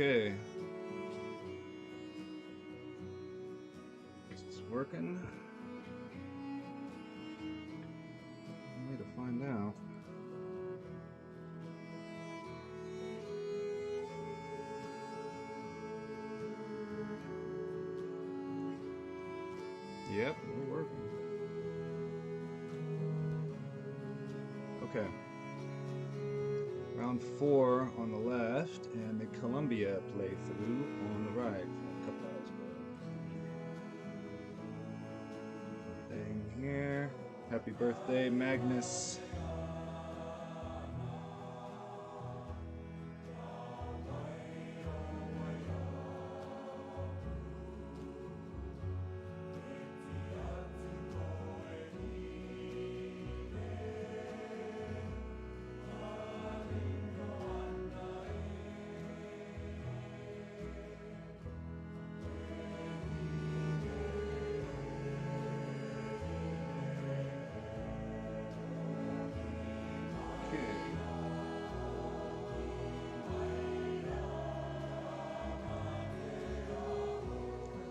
Okay. This is working. Way to find out. Yep, we're working. Okay. Round 4 on the left, and the Colombia playthrough on the right. A couple hours ago. Thing here. Happy birthday, Magnus.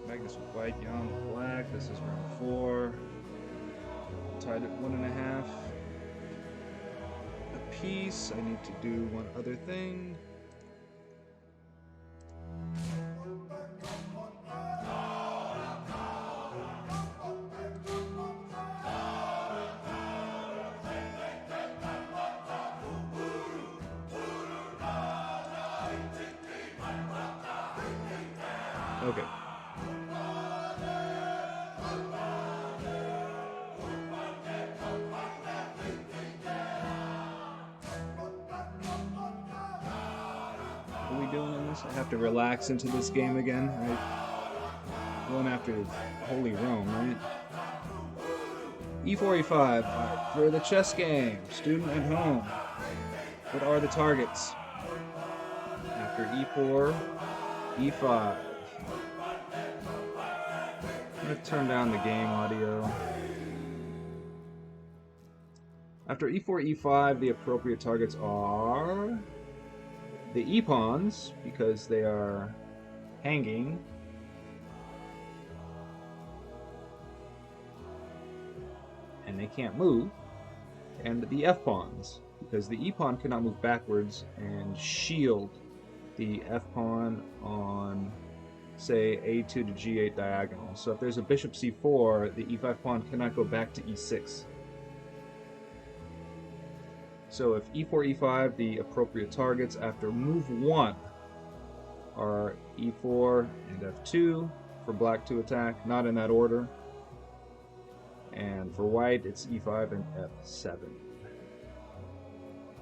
Magnus with white, Young with black. This is round 4. Tied at 1.5 apiece. I need to do one other thing. Okay. What are we doing in this? I have to relax into this game again, right? Going after Holy Rome, right? E4, E5. Right. For the chess game, student at home. What are the targets? After E4, E5. I'm going to turn down the game audio. After E4, E5, the appropriate targets are the E-pawns, because they are hanging. And they can't move. And the F-pawns, because the E-pawn cannot move backwards and shield the F-pawn on, say, A2 to G8 diagonal. So if there's a bishop C4, the E5 pawn cannot go back to E6. So if E4, E5, the appropriate targets after move 1 are E4 and F2 for black to attack, not in that order. And for white, it's E5 and F7.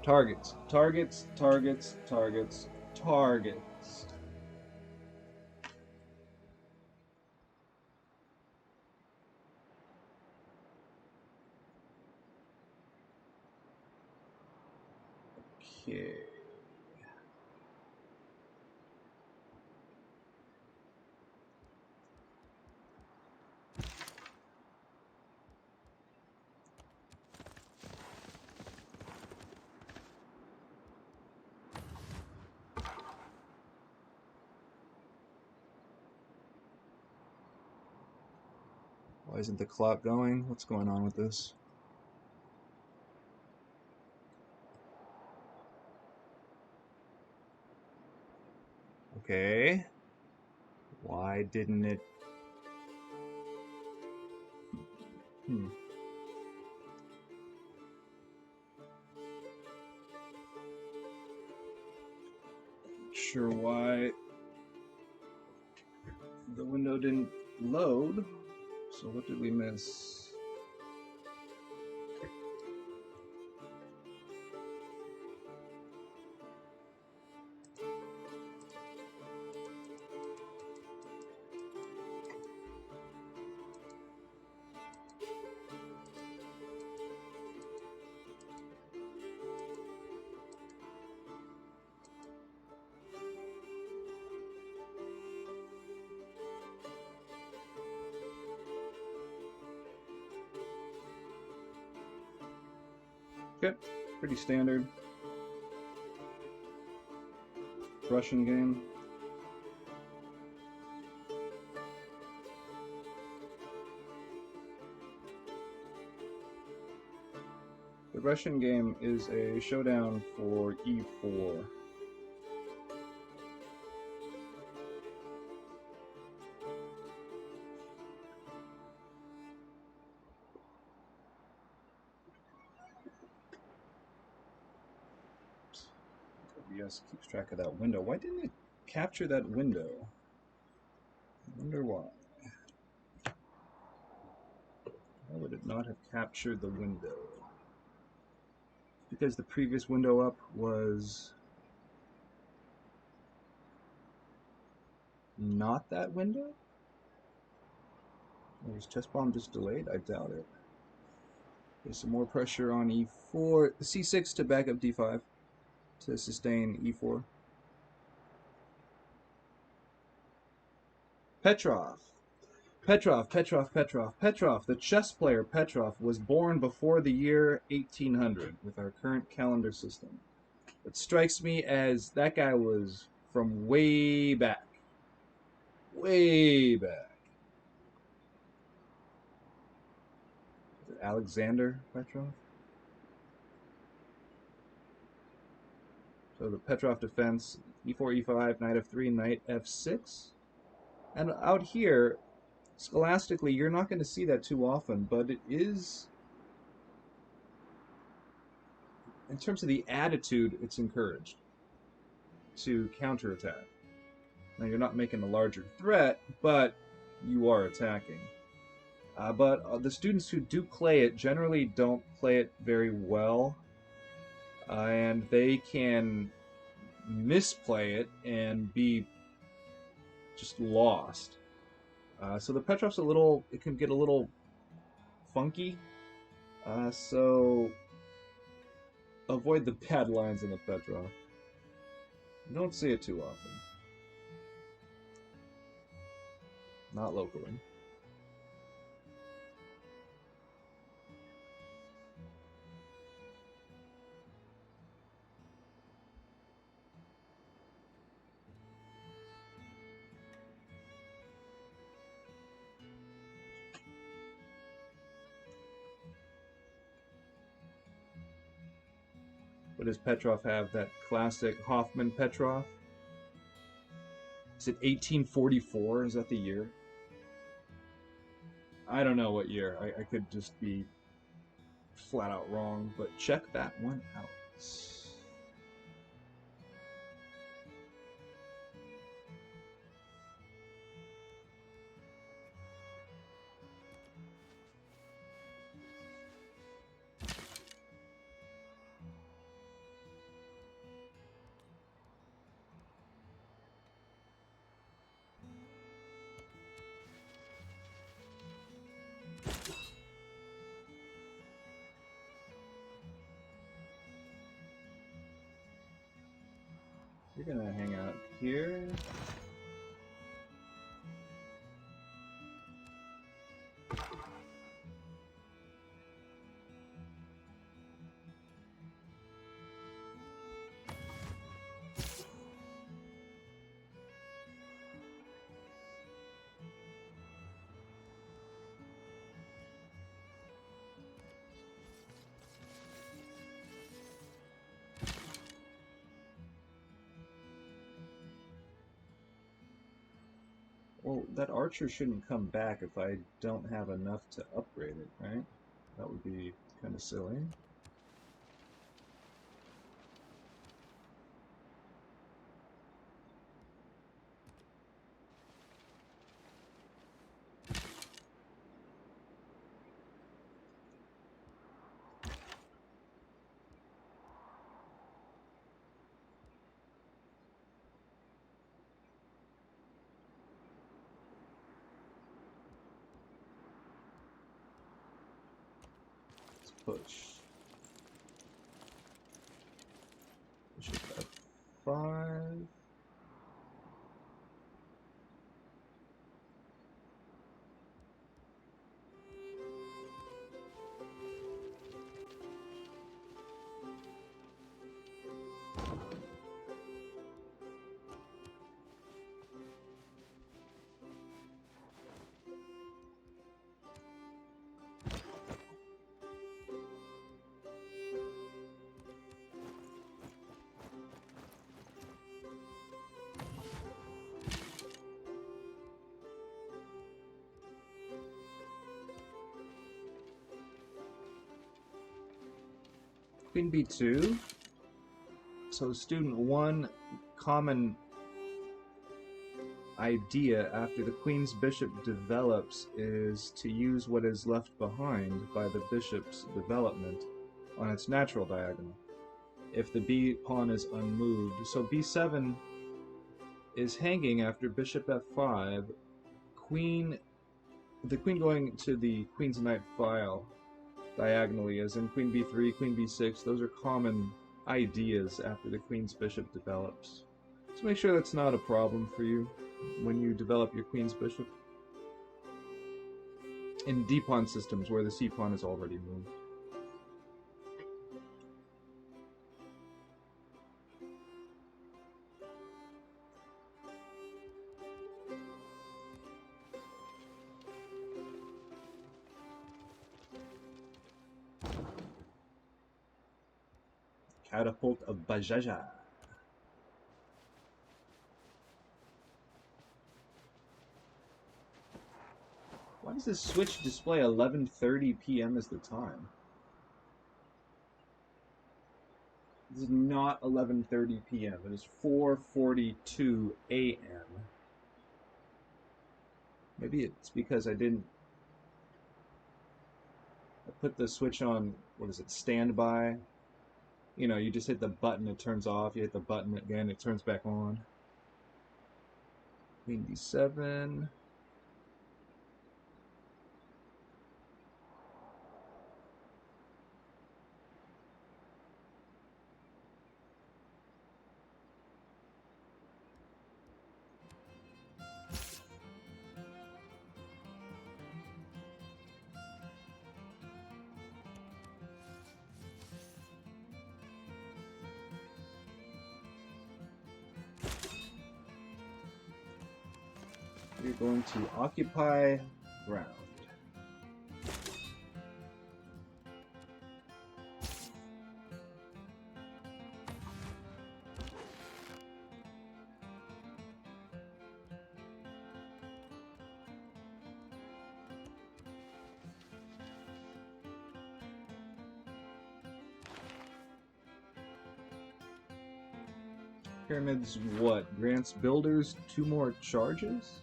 Targets, targets, targets, targets, targets. Okay. Why isn't the clock going? What's going on with this? Okay. Why didn't it? Sure why the window didn't load. So what did we miss? Okay, pretty standard Russian game. The Russian game is a showdown for E4. OBS keeps track of that window. Why didn't it capture that window? I wonder why. Why would it not have captured the window? Because the previous window up was not that window? Or was chess bomb just delayed? I doubt it. There's some more pressure on E4. C6 to back up D5 to sustain E4. Petrov. Petrov, the chess player Petrov was born before the year 1800 with our current calendar system. It strikes me as that guy was from way back. Way back. Is it Alexander Petrov? So the Petrov defense, E4, E5, knight F3, knight F6. And out here, scholastically, you're not going to see that too often, but it is, in terms of the attitude, it's encouraged to counterattack. Now, you're not making a larger threat, but you are attacking. But the students who do play it generally don't play it very well, and they can misplay it and be just lost. So the Petrov's it can get a little funky. So avoid the bad lines in the Petrov. You don't see it too often. Not locally. What does Petrov have? That classic Hoffman Petrov? Is it 1844? Is that the year? I don't know what year. I could just be flat out wrong, but check that one out. You're gonna hang out here. Well, that archer shouldn't come back if I don't have enough to upgrade it, right? That would be kind of silly. Push. Push it F5. Queen b2. So student 1, common idea after the queen's bishop develops is to use what is left behind by the bishop's development on its natural diagonal if the b pawn is unmoved. So b7 is hanging after bishop f5, the queen going to the queen's knight file diagonally, as in queen b3, queen b6. Those are common ideas after the queen's bishop develops. So make sure that's not a problem for you when you develop your queen's bishop in d-pawn systems where the c-pawn is already moved. Catapult of Bajaja. Why does this switch display 11:30 p.m. as the time? This is not 11:30 p.m. It is 4:42 a.m. Maybe it's because I put the switch on, what is it, standby? You know, you just hit the button, it turns off. You hit the button again, it turns back on. Queen d7. You're going to occupy ground. Pyramids what? Grants builders 2 more charges?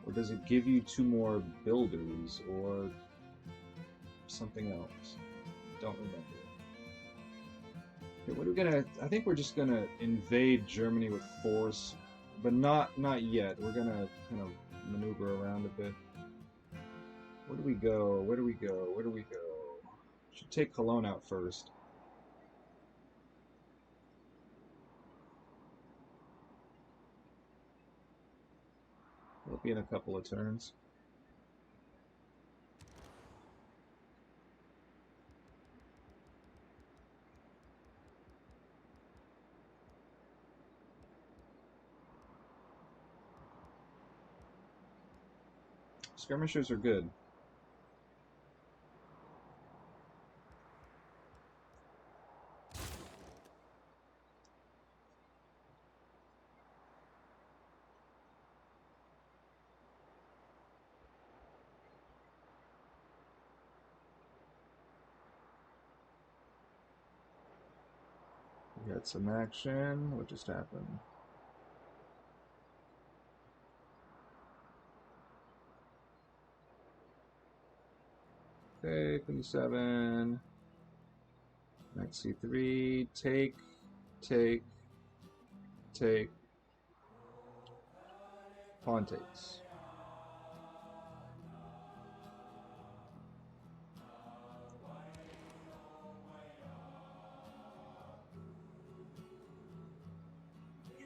Or does it give you 2 more builders, or something else? Don't remember. Okay, what are we gonna? I think we're just gonna invade Germany with force, but not yet. We're gonna kind of maneuver around a bit. Where do we go? Where do we go? Where do we go? Should take Cologne out first. It'll be in a couple of turns. Skirmishers are good. We got some action. What just happened? Okay, 27. Nxc3. Take. Pawn takes.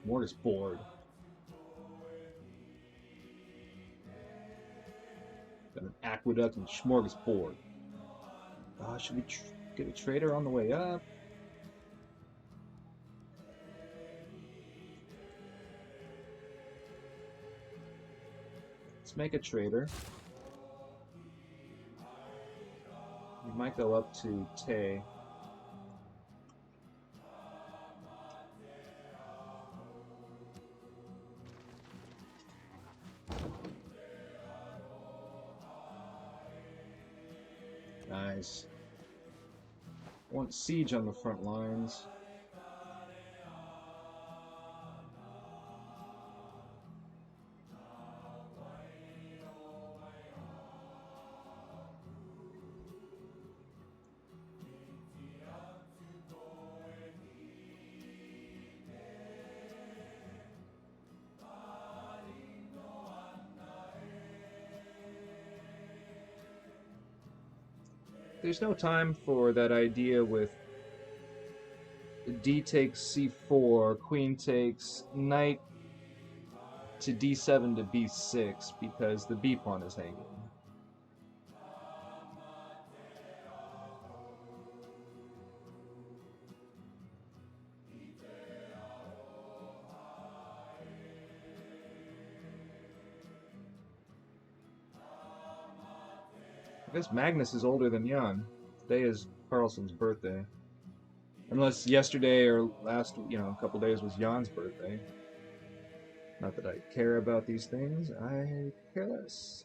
Smorgasbord. Got an aqueduct and smorgasbord. Should we get a trader on the way up? Let's make a trader. We might go up to Tay. Nice. Want siege on the front lines. There's no time for that idea with d takes c4, queen takes knight to d7 to b6 because the b pawn is hanging. I guess Magnus is older than Jan. Today is Carlsen's birthday. Unless yesterday or last, a couple days was Jan's birthday. Not that I care about these things, I care less.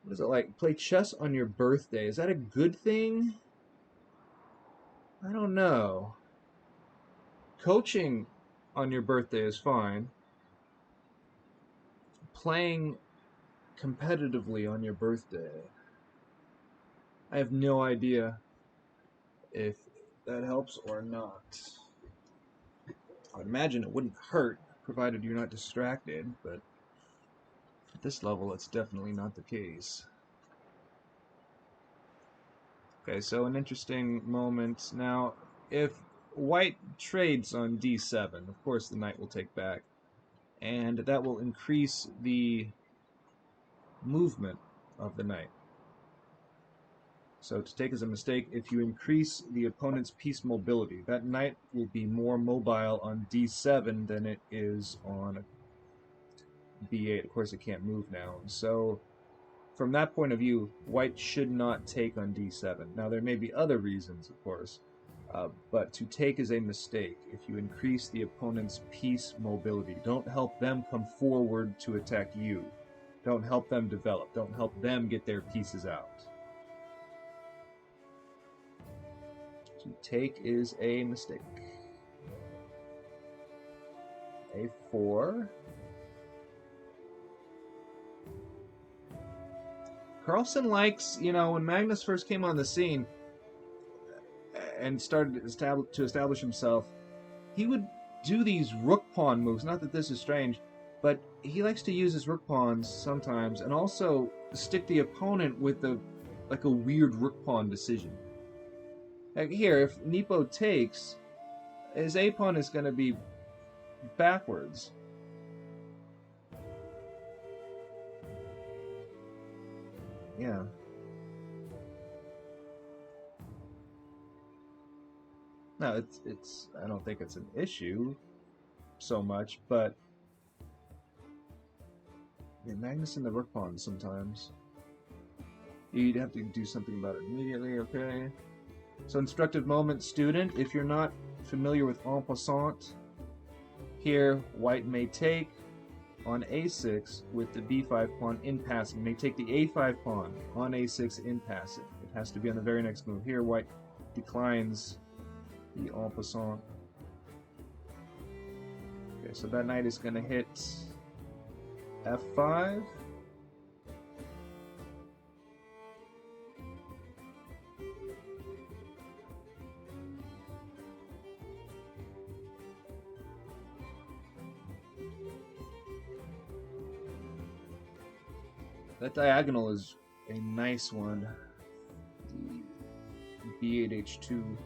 What is it like? Play chess on your birthday. Is that a good thing? I don't know. Coaching on your birthday is fine. Playing competitively on your birthday, I have no idea if that helps or not. I'd imagine it wouldn't hurt, provided you're not distracted, but at this level it's definitely not the case. Okay, so an interesting moment. Now, if white trades on d7, of course the knight will take back, and that will increase the movement of the knight. So to take as a mistake, if you increase the opponent's piece mobility, that knight will be more mobile on d7 than it is on b8. Of course, it can't move now. So from that point of view, white should not take on d7. Now, there may be other reasons, of course, but to take is a mistake. If you increase the opponent's piece mobility, don't help them come forward to attack you. Don't help them develop. Don't help them get their pieces out. To take is a mistake. A4. Carlsen likes, when Magnus first came on the scene and started to establish himself, he would do these rook pawn moves. Not that this is strange, but he likes to use his rook pawns sometimes and also stick the opponent with a weird rook pawn decision. Like here, if Nepo takes, his a pawn is going to be backwards. Yeah. No, it's I don't think it's an issue so much, but yeah, Magnus and the rook pawn sometimes. You'd have to do something about it immediately, okay? So instructive moment, student, if you're not familiar with en passant, here white may take on a6 with the b5 pawn in passing. May take the a5 pawn on a6 in passing. It has to be on the very next move. Here white declines the en passant. Okay, so that knight is going to hit f5. That diagonal is a nice one. The b8h2.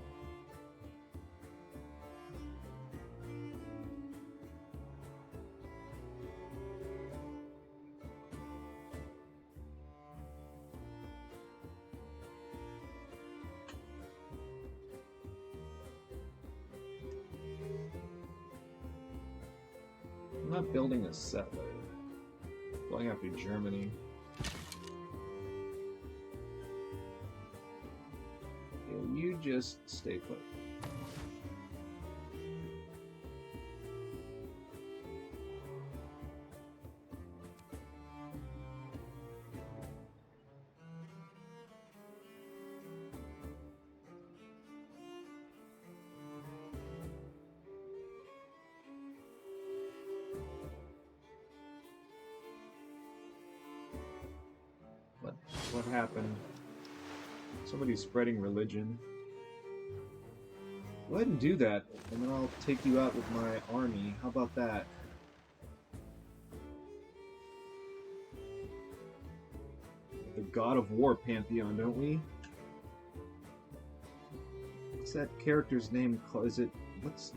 I'm not building a settler. Going after Germany. You just stay put. What happened? Somebody's spreading religion. Go ahead and do that, and then I'll take you out with my army. How about that? The God of War pantheon, don't we? What's that character's name called? Is it... what's...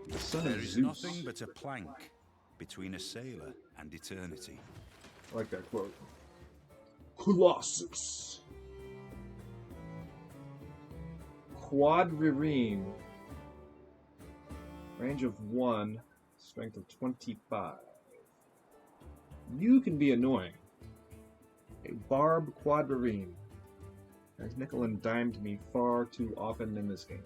The son There of is Zeus. nothing but a plank between a sailor and eternity. I like that quote. Colossus. Quadrireme. Range of 1. Strength of 25. You can be annoying. A Barb Quadrireme has nickel and dimed me far too often in this game.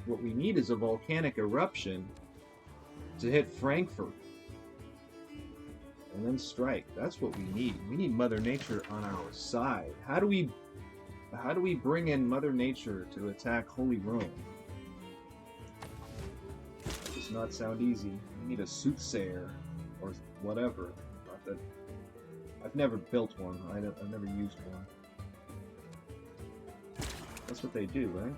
What we need is a volcanic eruption to hit Frankfurt and then strike. That's what we need. We need Mother Nature on our side. How do we bring in Mother Nature to attack Holy Rome? That does not sound easy. We need a soothsayer or whatever. Not that I've never built one. I've never used one. That's what they do, right?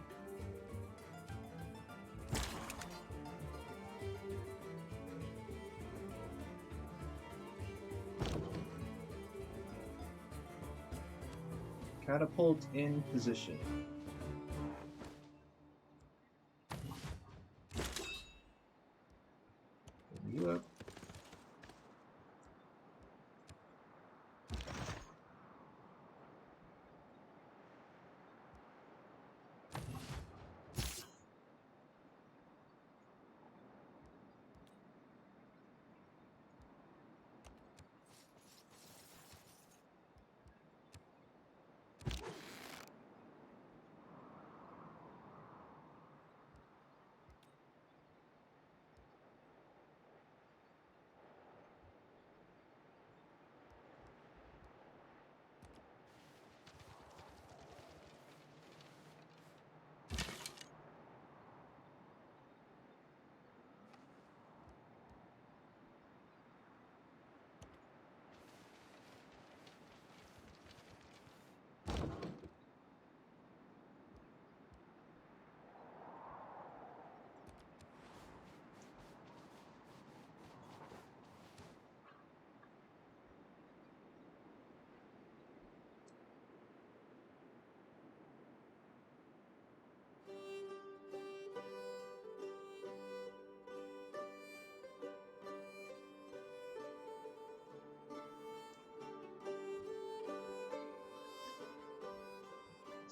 Catapult in position. You up.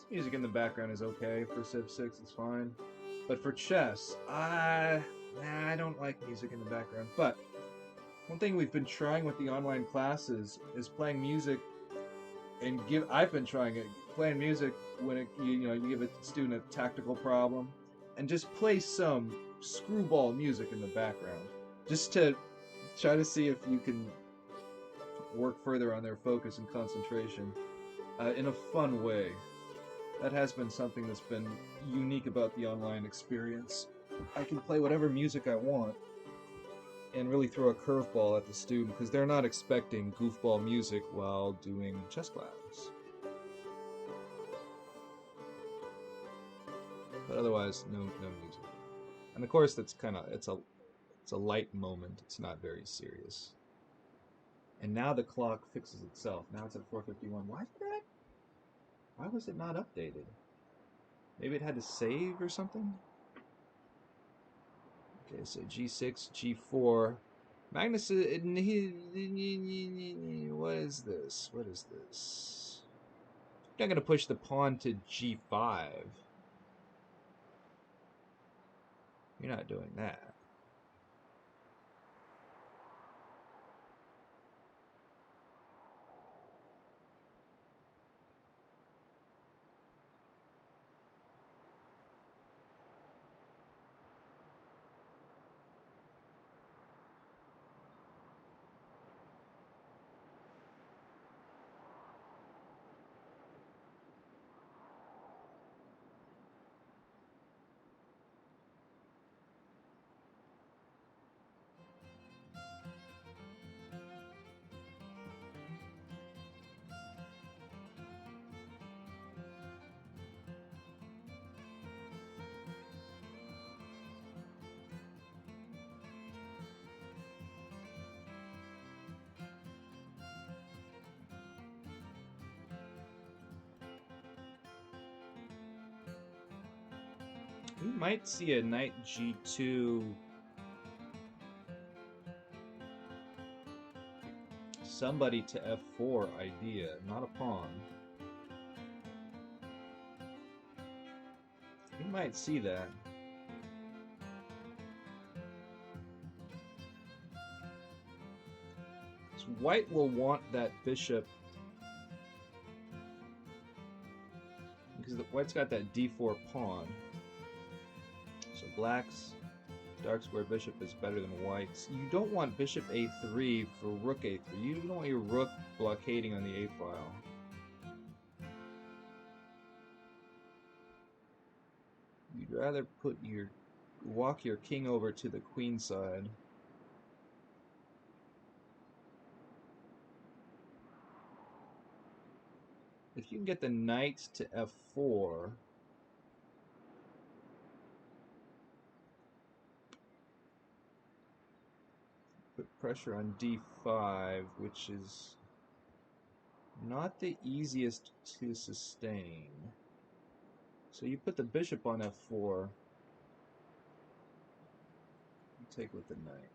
Music in the background is okay for Civ 6, it's fine. But for chess, I don't like music in the background. But one thing we've been trying with the online classes is playing music and I've been trying it, playing music when you give a student a tactical problem and just play some screwball music in the background. Just to try to see if you can work further on their focus and concentration in a fun way. That has been something that's been unique about the online experience. I can play whatever music I want and really throw a curveball at the student because they're not expecting goofball music while doing chess class. But otherwise, no music. And of course, that's it's a light moment. It's not very serious. And now the clock fixes itself. Now it's at 4:51. Why was it not updated? Maybe it had to save or something? Okay, so G6, G4. Magnus, what is this? What is this? I'm not going to push the pawn to G5. You're not doing that. We might see a knight g2. Somebody to f4 idea, not a pawn. We might see that. So white will want that bishop because the white's got that d4 pawn. So black's dark square bishop is better than white's. You don't want bishop a3 for rook a3. You don't want your rook blockading on the a file. You'd rather walk your king over to the queen side. If you can get the knight to f4, put pressure on d5, which is not the easiest to sustain. So you put the bishop on f4, you take with the knight.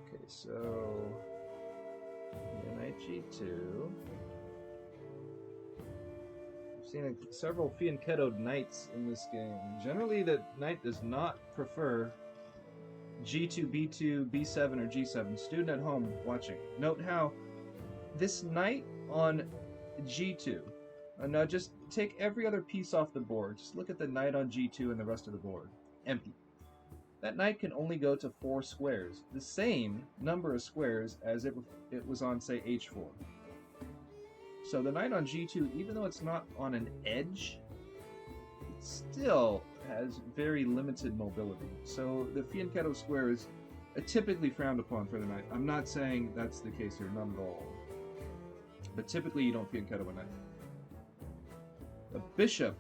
Okay, so knight g2. I've seen several fianchettoed knights in this game. Generally, the knight does not prefer g2, b2, b7, or g7. Student at home watching, note how this knight on g2. Now just take every other piece off the board. Just look at the knight on g2 and the rest of the board. Empty. That knight can only go to 4 squares, the same number of squares as it was on, say, h4. So the knight on g2, even though it's not on an edge, it still has very limited mobility. So the fianchetto square is typically frowned upon for the knight. I'm not saying that's the case here, not at all. But typically you don't fianchetto a knight. A bishop,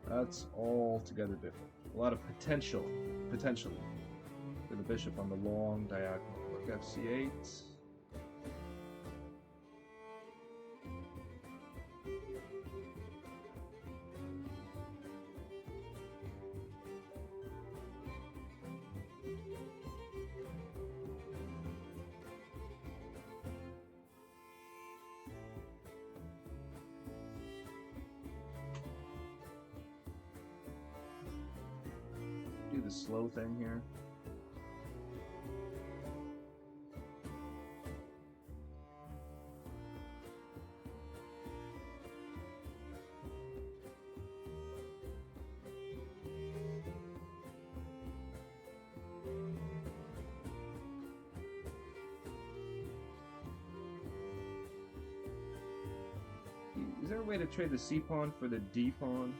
that's altogether different. A lot of potentially, for the bishop on the long diagonal. Rook fc8. Do the slow thing here. Is there a way to trade the c pawn for the d pawn?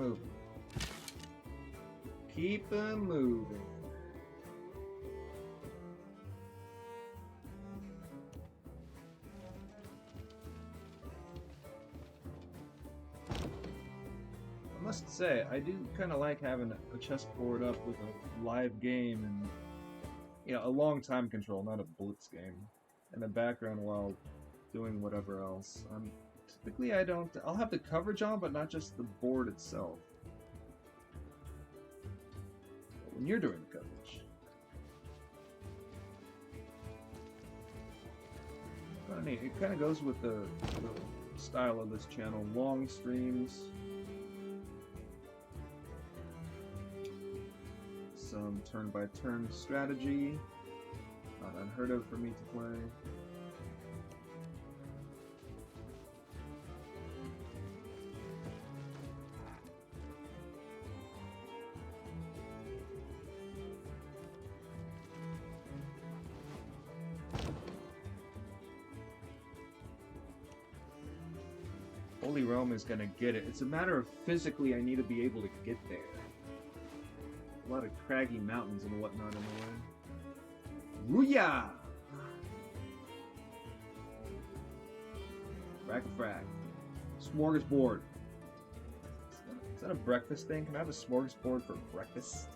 moving. Keep 'em moving. I must say, I do kind of like having a chessboard up with a live game and, you know, a long time control, not a blitz game, in the background while doing whatever else. Typically, I'll have the coverage on, but not just the board itself. But when you're doing the coverage, kind of neat. It kind of goes with the style of this channel. Long streams. Some turn-by-turn strategy, not unheard of for me to play. Holy Rome is gonna get it. It's a matter of physically I need to be able to get there. A lot of craggy mountains and whatnot in the way. Rooyah! Frack. Smorgasbord. Is that a breakfast thing? Can I have a smorgasbord for breakfast?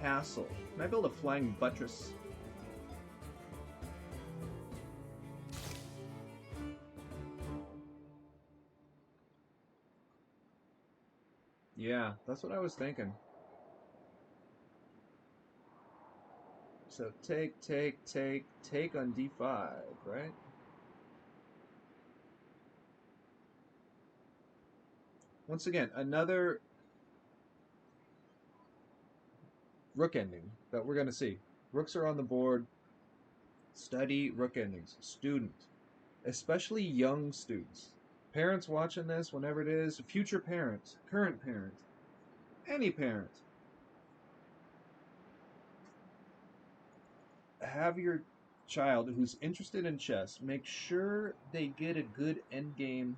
Castle. Can I build a flying buttress? Yeah, that's what I was thinking. So take on d5, right? Once again, another rook ending that we're going to see. Rooks are on the board. Study rook endings. Student. Especially young students. Parents watching this, whenever it is, future parent, current parent, any parent. Have your child who's interested in chess, make sure they get a good endgame.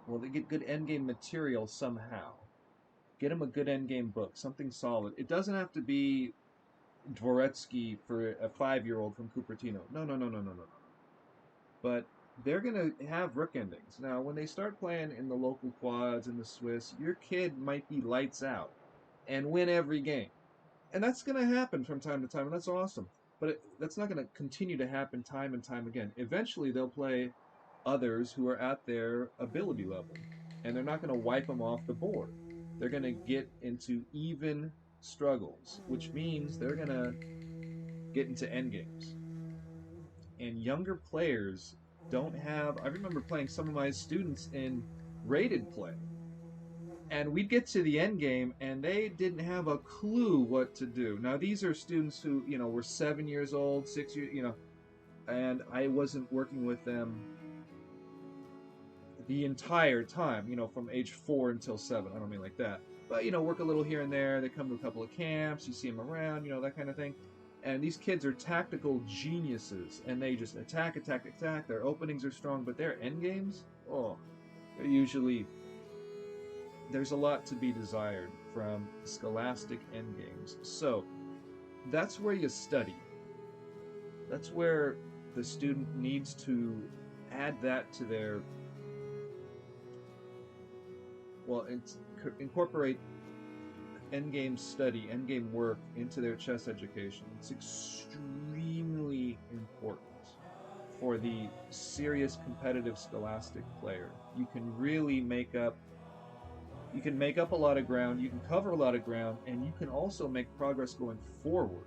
Well, they get good endgame material somehow. Get them a good endgame book, something solid. It doesn't have to be Dvoretsky for a 5-year-old from Cupertino. No. But they're going to have rook endings. Now, when they start playing in the local quads and the Swiss, your kid might be lights out and win every game. And that's going to happen from time to time, and that's awesome. But that's not going to continue to happen time and time again. Eventually, they'll play others who are at their ability level, and they're not going to wipe them off the board. They're going to get into even struggles, which means they're going to get into endgames. And younger players don't have... I remember playing some of my students in rated play, and we'd get to the end game and they didn't have a clue what to do. Now these are students who, you know, were 7 years old, 6 years, you know, and I wasn't working with them the entire time, you know, from age 4 until 7. I don't mean like that, but, you know, work a little here and there. They come to a couple of camps, you see them around, you know, that kind of thing. And these kids are tactical geniuses, and they just attack. Their openings are strong, but their end games, oh, they're usually... There's a lot to be desired from scholastic end games. So, that's where you study. That's where the student needs to add that to their... Well, incorporate endgame study, endgame work into their chess education. It's extremely important for the serious competitive scholastic player. You can really make up a lot of ground, you can cover a lot of ground, and you can also make progress going forward.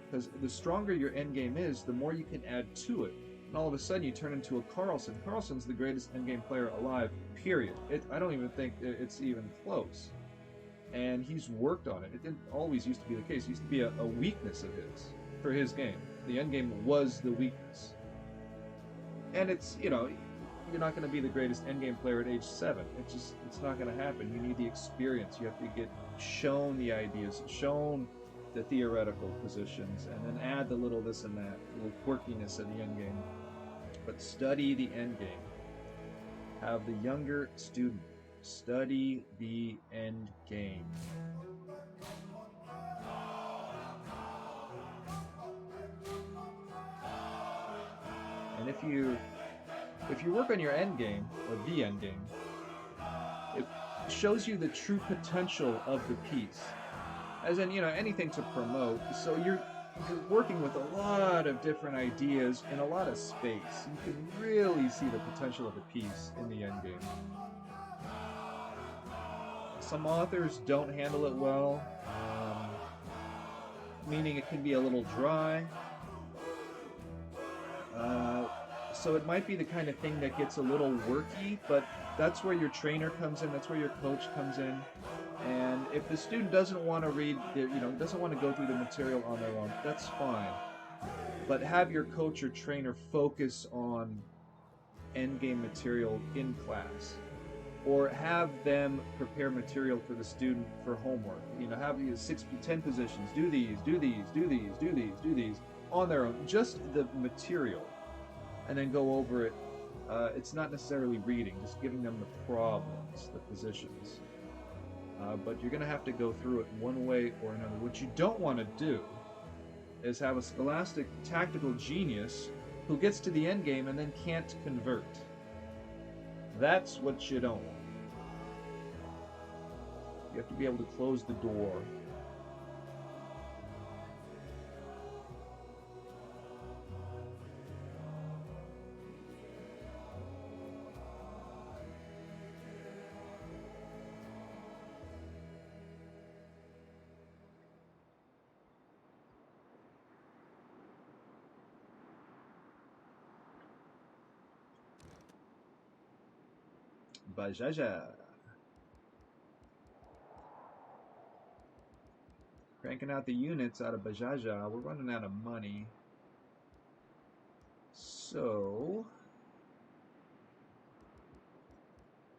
Because the stronger your endgame is, the more you can add to it. And all of a sudden you turn into a Carlsen. Carlsen's the greatest endgame player alive, period. I don't even think it's even close. And he's worked on it. It didn't always used to be the case. It used to be a weakness of his, for his game. The endgame was the weakness. And it's, you know, you're not going to be the greatest endgame player at age 7. It's not going to happen. You need the experience. You have to get shown the ideas, shown the theoretical positions, and then add the little this and that, little quirkiness of the endgame. But study the endgame. Have the younger student study the endgame. And if you work on your endgame, or the endgame, it shows you the true potential of the piece. As in, anything to promote. So you're working with a lot of different ideas in a lot of space. You can really see the potential of the piece in the endgame. Some authors don't handle it well, meaning it can be a little dry. So it might be the kind of thing that gets a little worky, but that's where your trainer comes in, that's where your coach comes in. And if the student doesn't want to read, doesn't want to go through the material on their own, that's fine. But have your coach or trainer focus on endgame material in class. Or have them prepare material for the student for homework. Have these 6 to 10 positions, do these, do these, do these, do these, do these, on their own, just the material. And then go over it. It's not necessarily reading, just giving them the problems, the positions. But you're going to have to go through it one way or another. What you don't want to do is have a scholastic tactical genius who gets to the end game and then can't convert. That's what you don't want. You have to be able to close the door. Bajaja. Cranking out the units out of Bajaja. We're running out of money. So,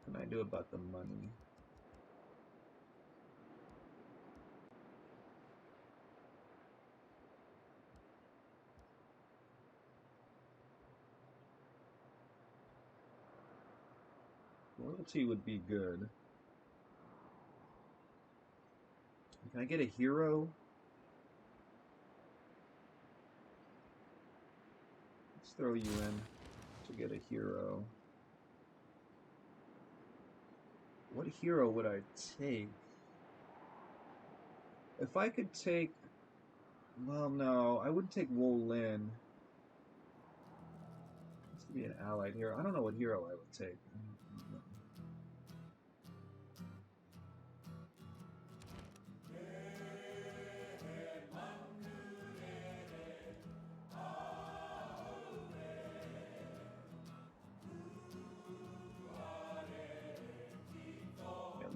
what can I do about the money? Loyalty would be good. Can I get a hero? Let's throw you in to get a hero. What hero would I take? If I could take... Well, no, I wouldn't take Wo Lin. Has to be an allied hero. I don't know what hero I would take.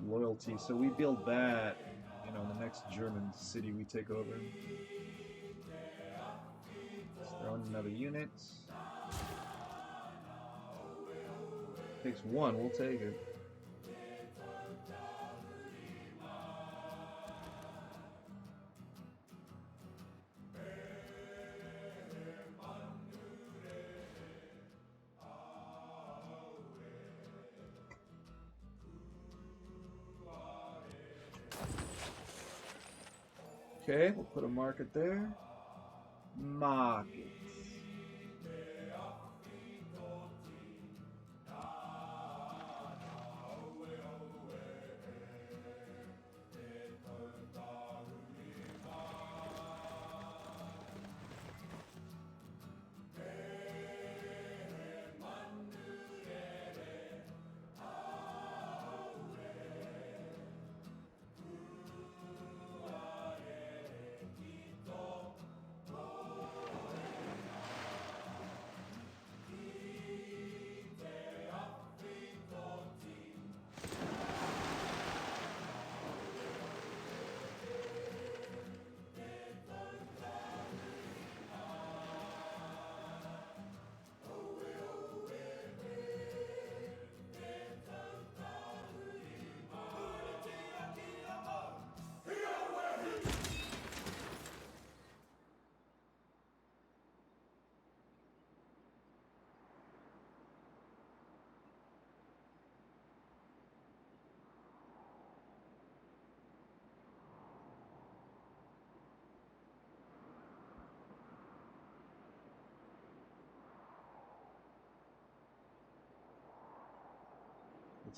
Loyalty, so we build that, in the next German city we take over. Let's throw in another unit. Takes one, we'll take it. Okay, we'll put a market there. Markets.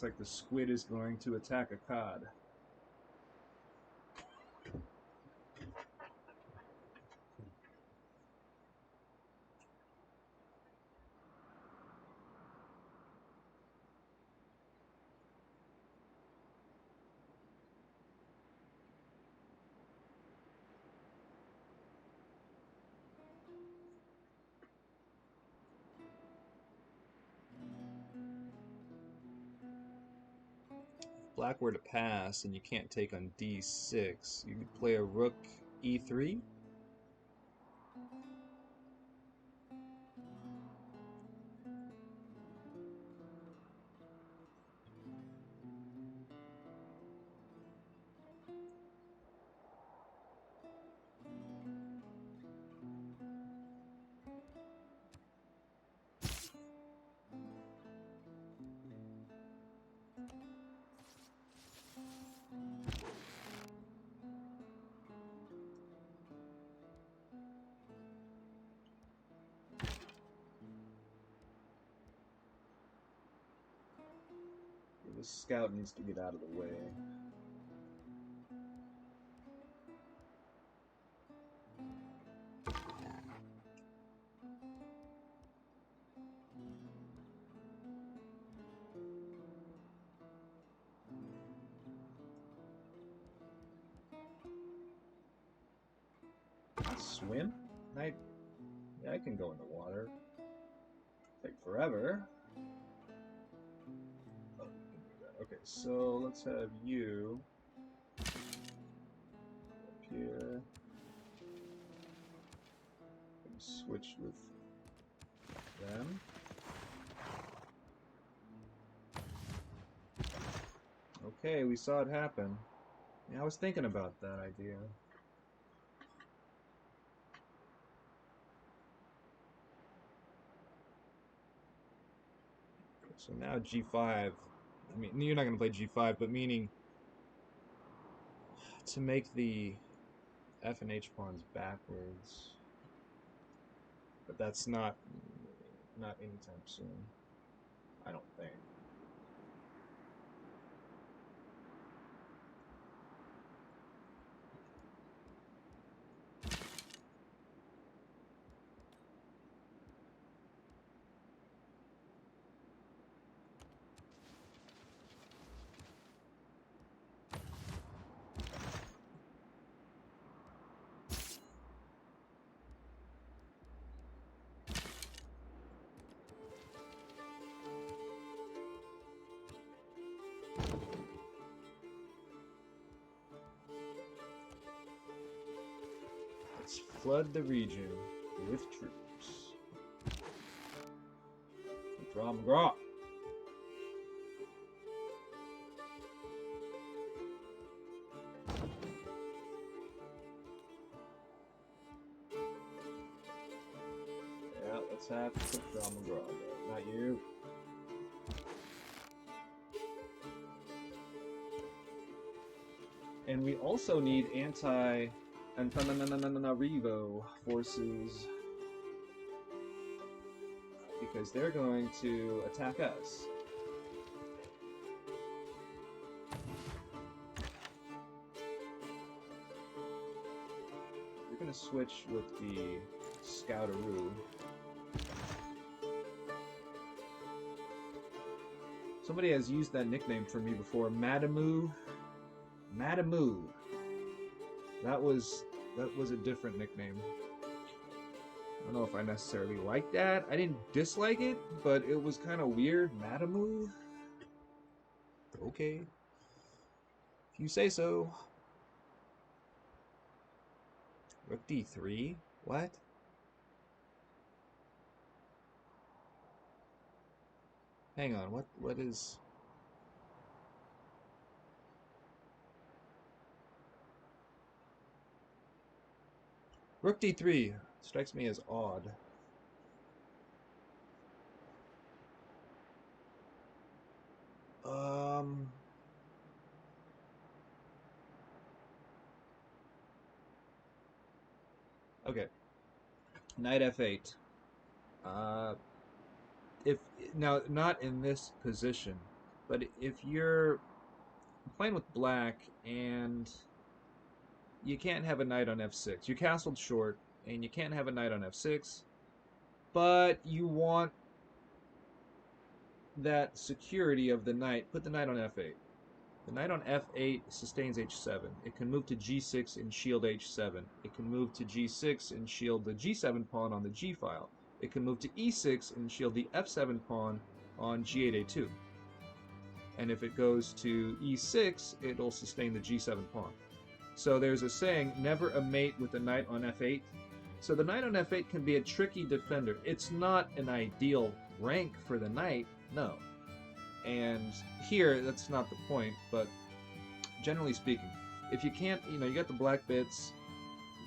Looks like the squid is going to attack a cod. Black were to pass and you can't take on d6, you could play a rook e3. The scout needs to get out of the way. Swim? Yeah, I can go in the water. Take forever. Oh, okay, so let's have you up here. Switch with them. Okay, we saw it happen. Yeah, I was thinking about that idea. So now g5, I mean, you're not going to play g5, but meaning to make the f and h pawns backwards. But that's not anytime soon, I don't think. Let's flood the region with troops. Draw McGraw. Yeah, let's have to put Draw McGraw there. Not you. And we also need Antananarivo forces because they're going to attack us. We're going to switch with the Scoutaroo. Somebody has used that nickname for me before, Madamoo. Madamoo. That was a different nickname. I don't know if I necessarily like that. I didn't dislike it, but it was kind of weird. Madamoo? Okay. If you say so. Rook d3? What? Hang on, what is... Rook d3 strikes me as odd. Okay. Knight f8. If now not in this position, But if you're playing with black and you can't have a knight on f6, you castled short and you can't have a knight on f6, but you want that security of the knight, put the knight on f8. The knight on f8 sustains h7. It can move to g6 and shield h7. It can move to g6 and shield the g7 pawn on the g file. It can move to e6 and shield the f7 pawn on g8a2. And if it goes to e6, it'll sustain the g7 pawn. So there's a saying, never a mate with a knight on f8. So the knight on f8 can be a tricky defender. It's not an ideal rank for the knight, no. And here, that's not the point, but generally speaking, if you can't, you got the black bits,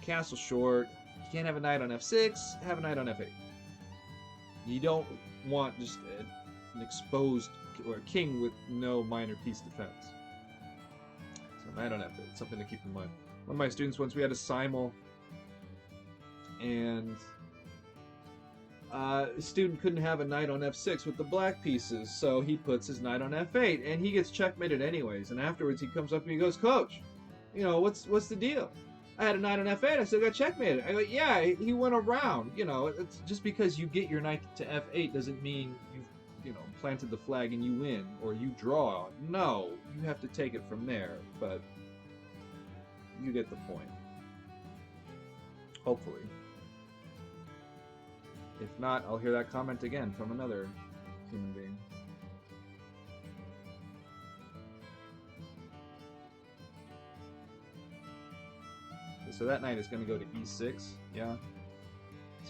castle short, you can't have a knight on f6, have a knight on f8. You don't want just an exposed or a king with no minor piece defense. So knight on f8, something to keep in mind. One of my students once, we had a simul, and a student couldn't have a knight on f6 with the black pieces, so he puts his knight on f8, and he gets checkmated anyways. And afterwards, he comes up and he goes, "Coach, what's the deal? I had a knight on f8, I still got checkmated." I go, "Yeah, he went around. It's just because you get your knight to f8 doesn't mean you've planted the flag and you win or you draw. No, you have to take it from there." But you get the point. Hopefully. If not, I'll hear that comment again from another human being. Okay, so that knight is going to go to e6, yeah,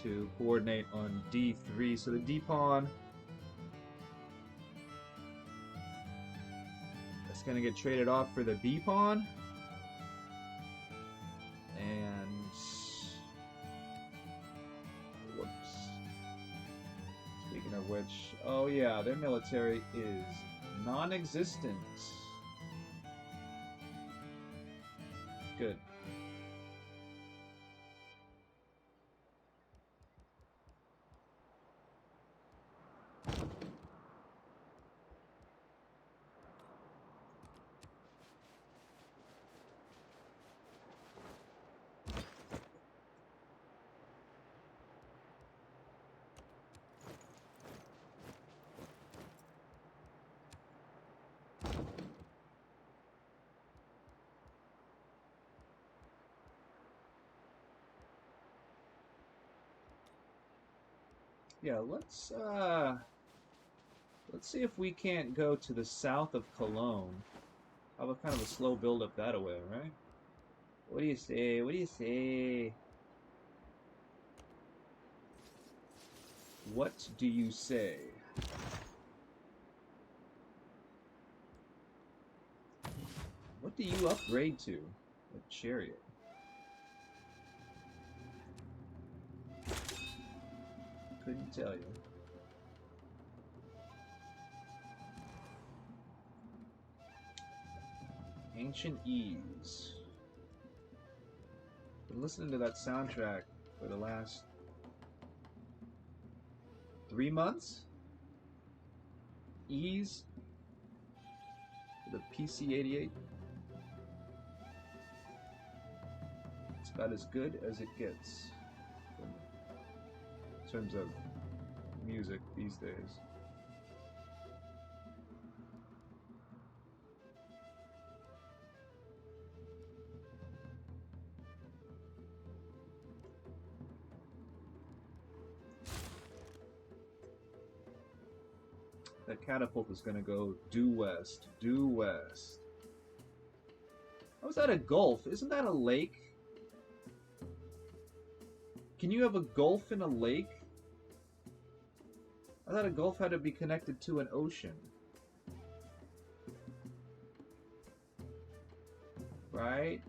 to coordinate on d3. So the d pawn is going to get traded off for the b pawn. And speaking of which, oh yeah, their military is non-existent. Good. Yeah, let's see if we can't go to the south of Cologne. Have a kind of a slow build up that way, right? What do you say? What do you say? What do you say? What do you upgrade to? A chariot. Couldn't tell you. Ancient Ease. Been listening to that soundtrack for the last 3 months. Ease. The PC-88. It's about as good as it gets in terms of music these days. That catapult is going to go due west, due west. How is that a gulf? Isn't that a lake? Can you have a gulf in a lake? I thought a gulf had to be connected to an ocean. Right?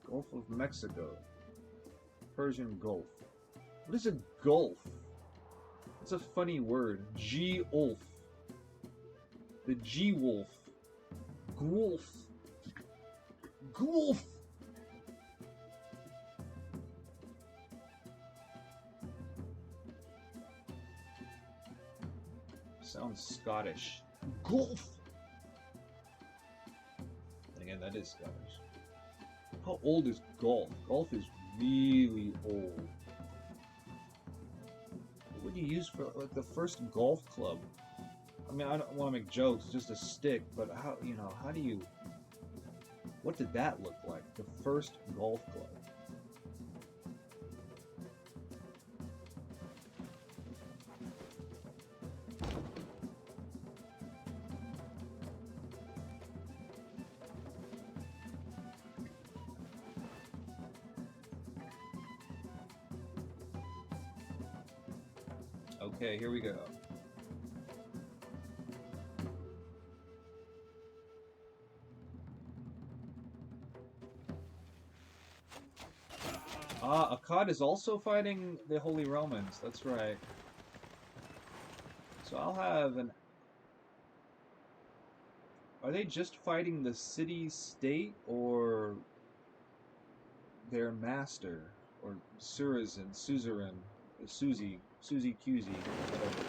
Gulf of Mexico. Persian Gulf. What is a gulf? It's a funny word. G-ulf. The G-wolf. Gulf. Gulf! sounds Scottish. Golf! And again, that is Scottish. How old is golf? Golf is really old. What would you use for like the first golf club? I mean, I don't want to make jokes, just a stick, but how, you know, how do you... What did that look like? The first golf club. Okay, here we go. Ah, Akkad is also fighting the Holy Romans. That's right. So I'll have an... Are they just fighting the city-state, or their master? Or Suzerain, Susie Qz, whatever.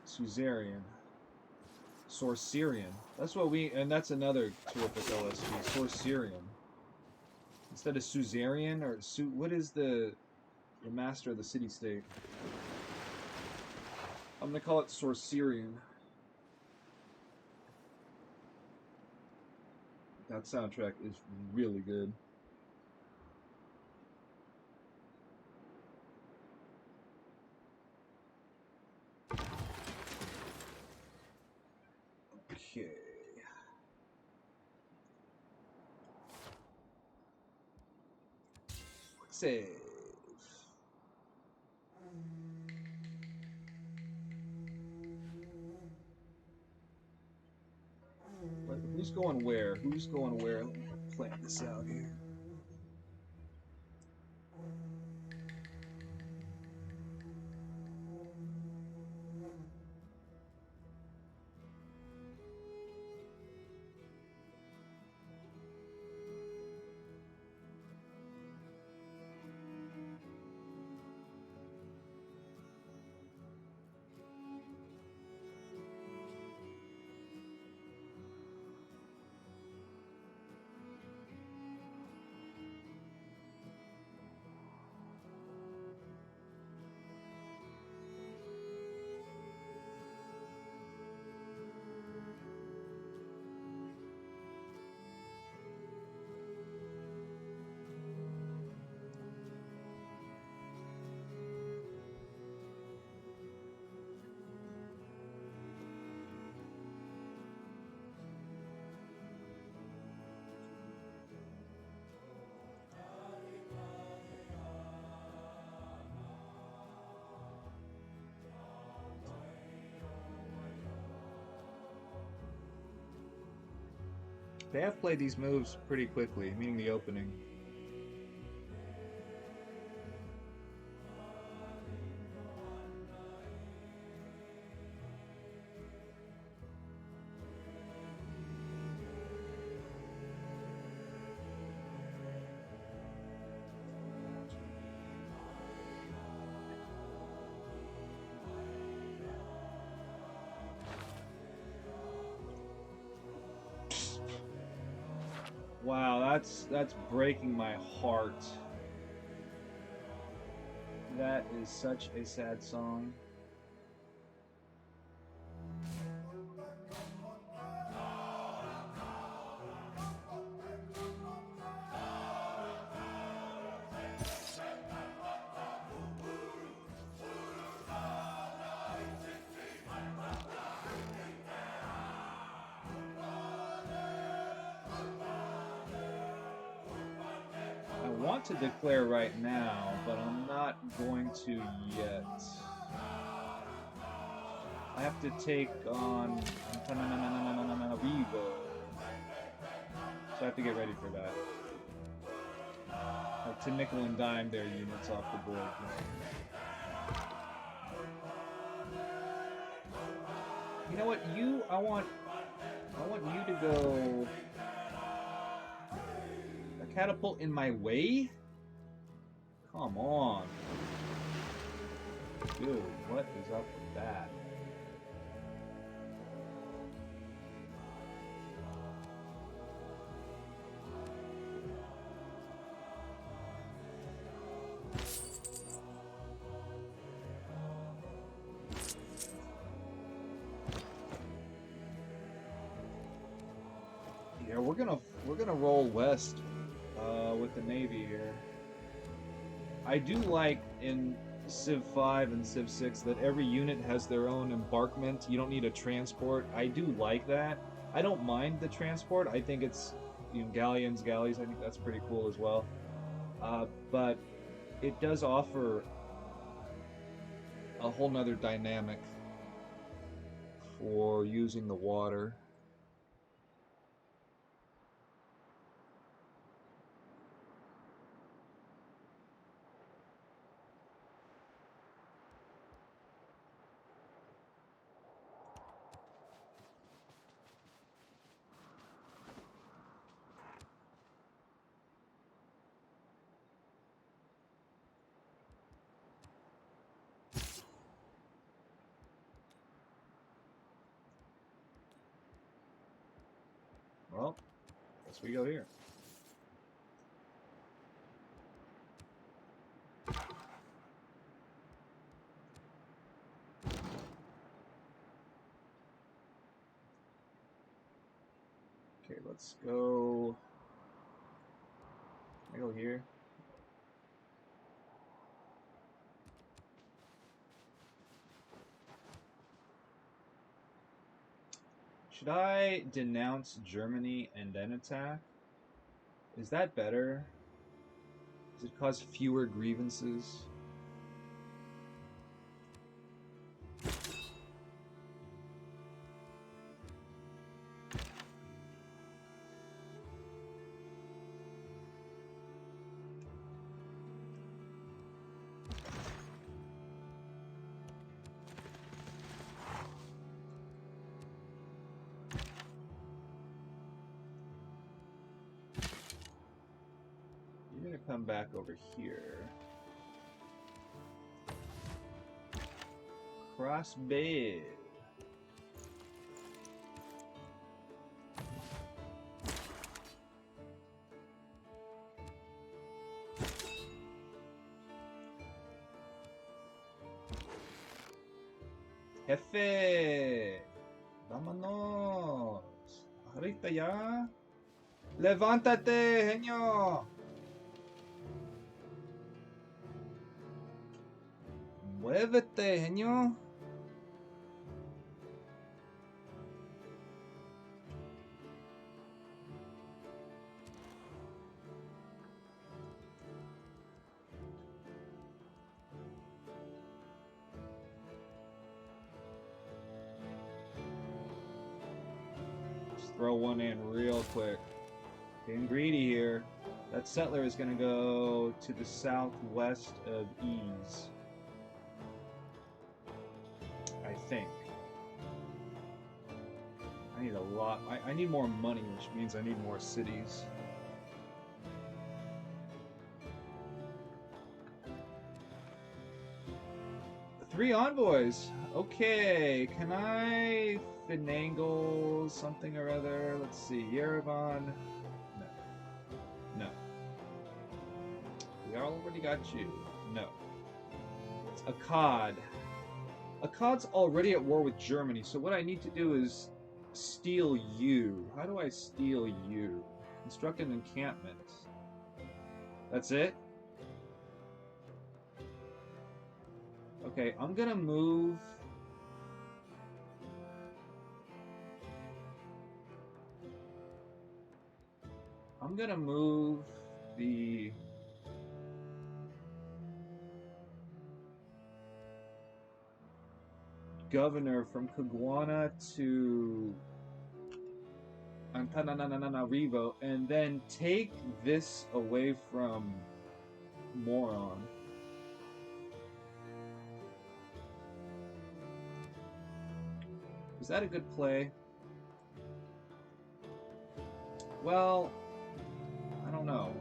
Suzerain. Sorcerian. That's what we, and that's another terrific LSG, Sorcerian. Instead of Suzerain, or what is the master of the city-state? I'm gonna call it Sorcerian. That soundtrack is really good. Okay. Quick save. But who's going where? Who's going where? Let me plan this out here. They have played these moves pretty quickly, meaning the opening. Wow, that's breaking my heart. That is such a sad song. I want to declare right now, but I'm not going to yet. I have to take on Vigo. So I have to get ready for that. I have to nickel and dime their units off the board. You know what? I want you to go. A catapult in my way? Come on. Dude, what is up with that? Yeah, we're gonna roll west with the Navy here. I do like in Civ 5 and Civ 6 that every unit has their own embarkment. You don't need a transport. I do like that. I don't mind the transport. I think it's, you know, galleys. I think that's pretty cool as well. But it does offer a whole nother dynamic for using the water. Well, guess we go here. Okay, let's go. Can I go here? Should I denounce Germany and then attack? Is that better? Does it cause fewer grievances? You're gonna come back over here. Crossbed. Jefe, vámonos. Ahorita ya. Levántate, genio. Muévete, genio. Just throw one in real quick. Getting greedy here. That settler is going to go to the southwest of Ease. I think. I need a lot. I need more money, which means I need more cities. Three envoys. Okay, can I finagle something or other? Let's see. Yerevan. No. No. We already got you. No. It's Akkad. Akkad's already at war with Germany, so what I need to do is steal you. How do I steal you? Construct an encampment. That's it? Okay, I'm gonna move... I'm gonna move the... governor from Caguana to Antananarivo, and then take this away from Moron. Is that a good play? Well, I don't know.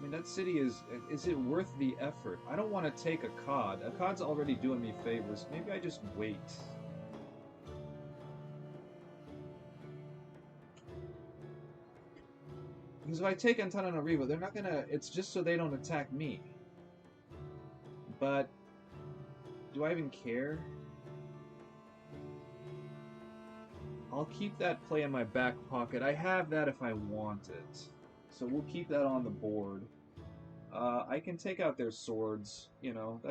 mean, that city is it worth the effort? I don't want to take a COD. A COD's already doing me favors. Maybe I just wait. Because if I take Antananarivo, they're not gonna... It's just so they don't attack me. But... do I even care? I'll keep that play in my back pocket. I have that if I want it. So we'll keep that on the board. I can take out their swords. You know,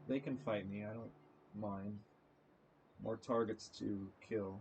they can fight me. I don't mind. More targets to kill.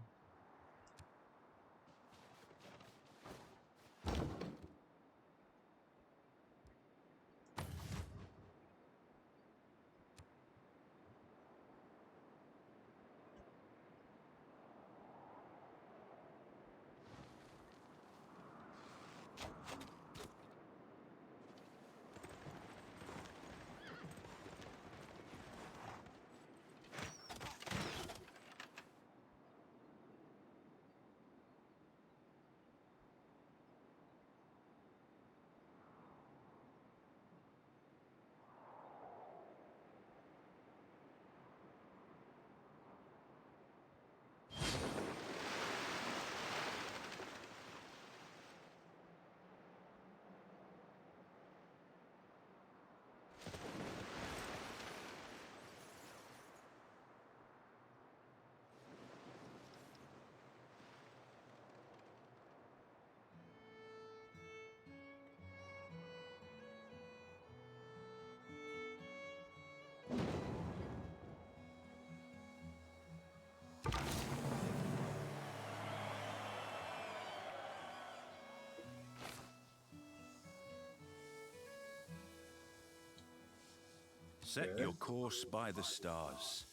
Set your course by the stars,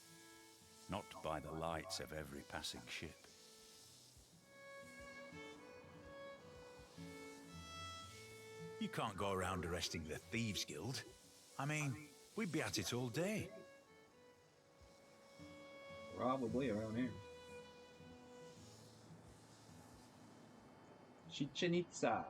not by the lights of every passing ship. You can't go around arresting the Thieves Guild. I mean, we'd be at it all day. Probably around here. Chichen Itza.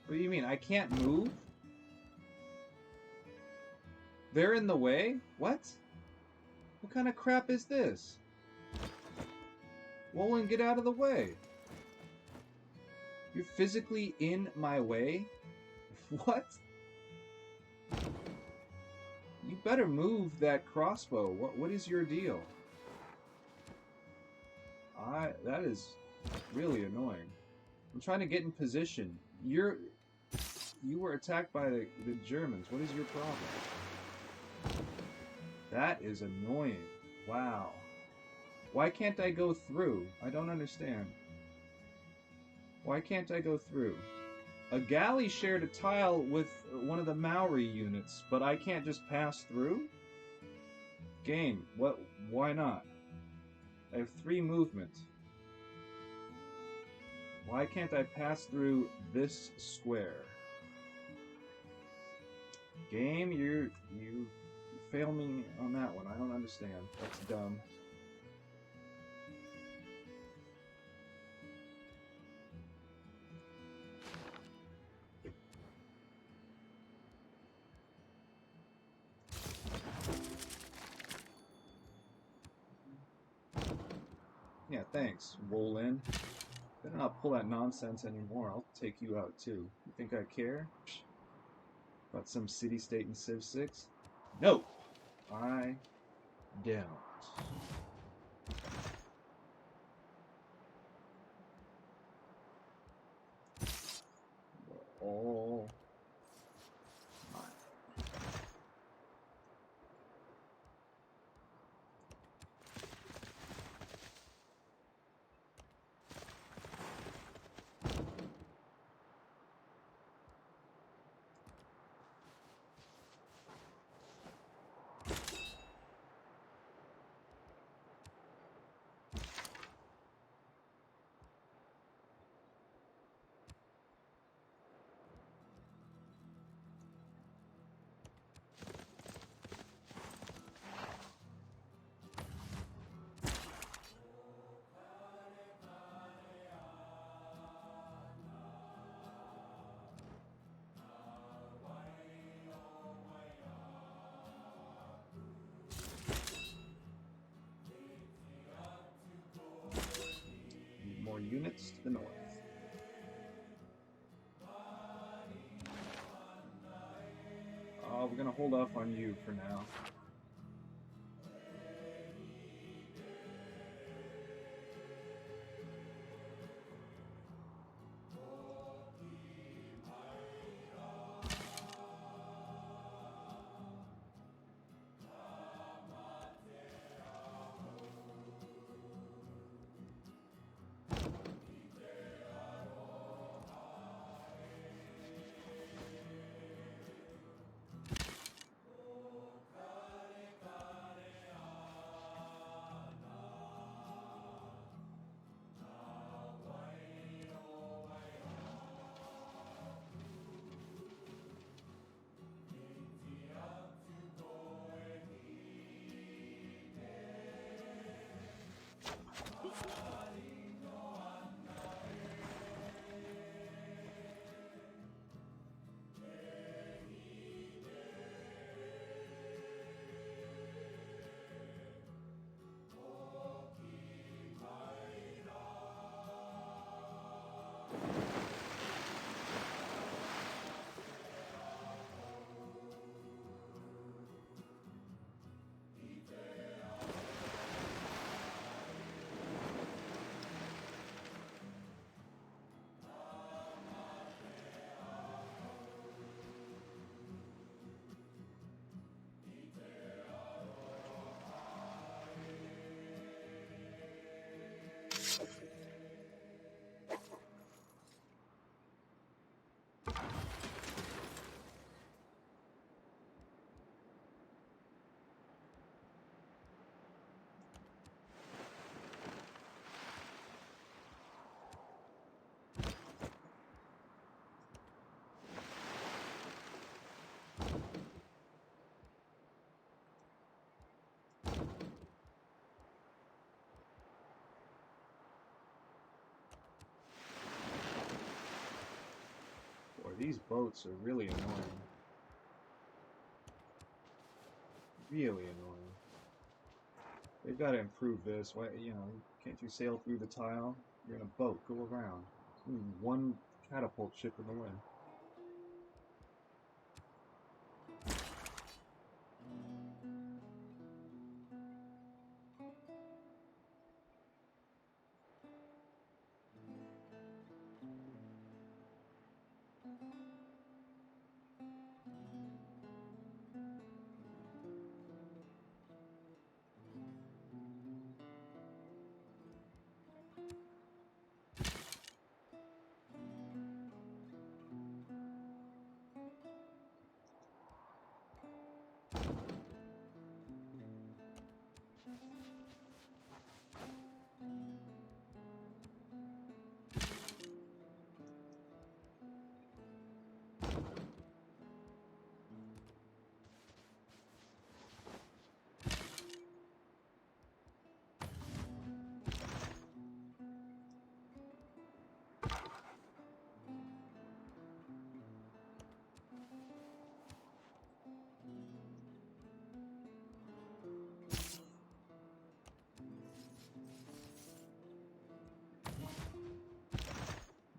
What do you mean? I can't move? They're in the way? What? What kind of crap is this? Wolin, get out of the way. You're physically in my way? What? You better move that crossbow. What is your deal? That is really annoying. I'm trying to get in position. You were attacked by the Germans. What is your problem? That is annoying. Wow. Why can't I go through? I don't understand. Why can't I go through? A galley shared a tile with one of the Maori units, but I can't just pass through? Game, what? Why not? I have 3 movement. Why can't I pass through this square? Game, you fail me on that one. I don't understand. That's dumb. Yeah, thanks, Wolin. Better not pull that nonsense anymore. I'll take you out too. You think I care? About some city-state in Civ 6? No! I don't. All mine. units to the north. We're going to hold off on you for now. These boats are really annoying. Really annoying. They've got to improve this. Why, you know, can't you sail through the tile? You're in a boat. Go around. One catapult ship in the way.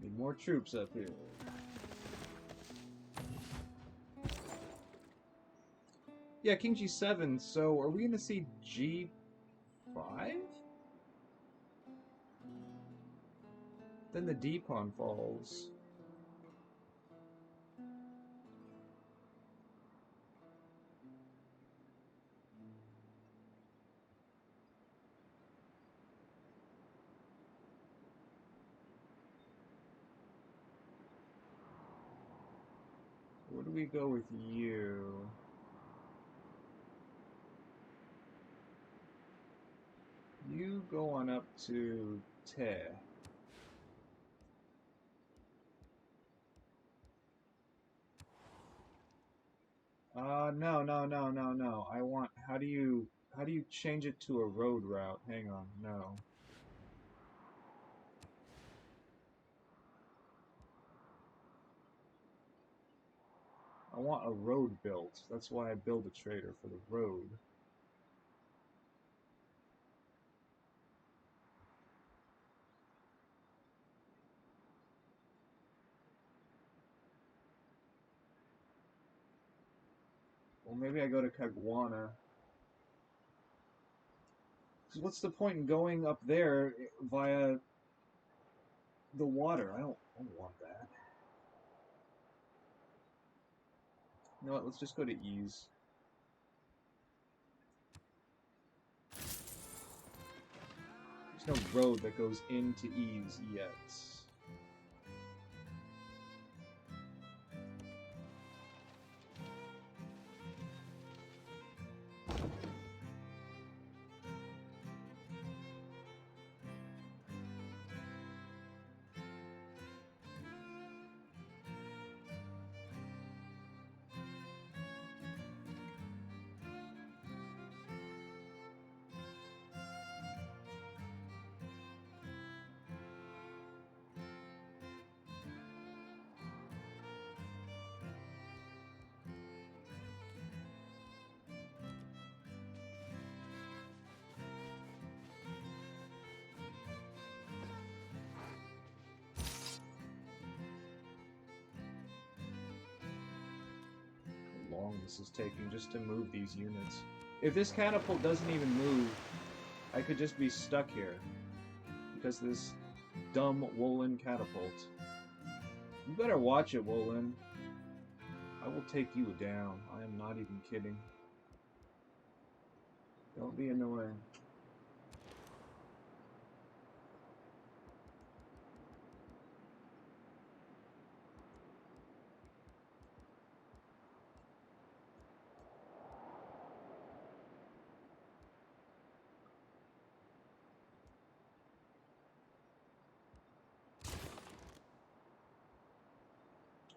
Need more troops up here. Yeah, King G7, so are we going to see G5? Then the D pawn falls. Where do we go with you? You go on up to Te. No. I want, how do you change it to a road route? Hang on, no. I want a road built. That's why I build a trader, for the road. maybe I go to Caguana. Because what's the point in going up there via the water? I don't want that. You know what? Let's just go to ease. There's no road that goes into ease yet. Long this is taking just to move these units. If this catapult doesn't even move, I could just be stuck here. Because this dumb Wolin catapult. You better watch it, Wolin. I will take you down. I am not even kidding. Don't be annoying.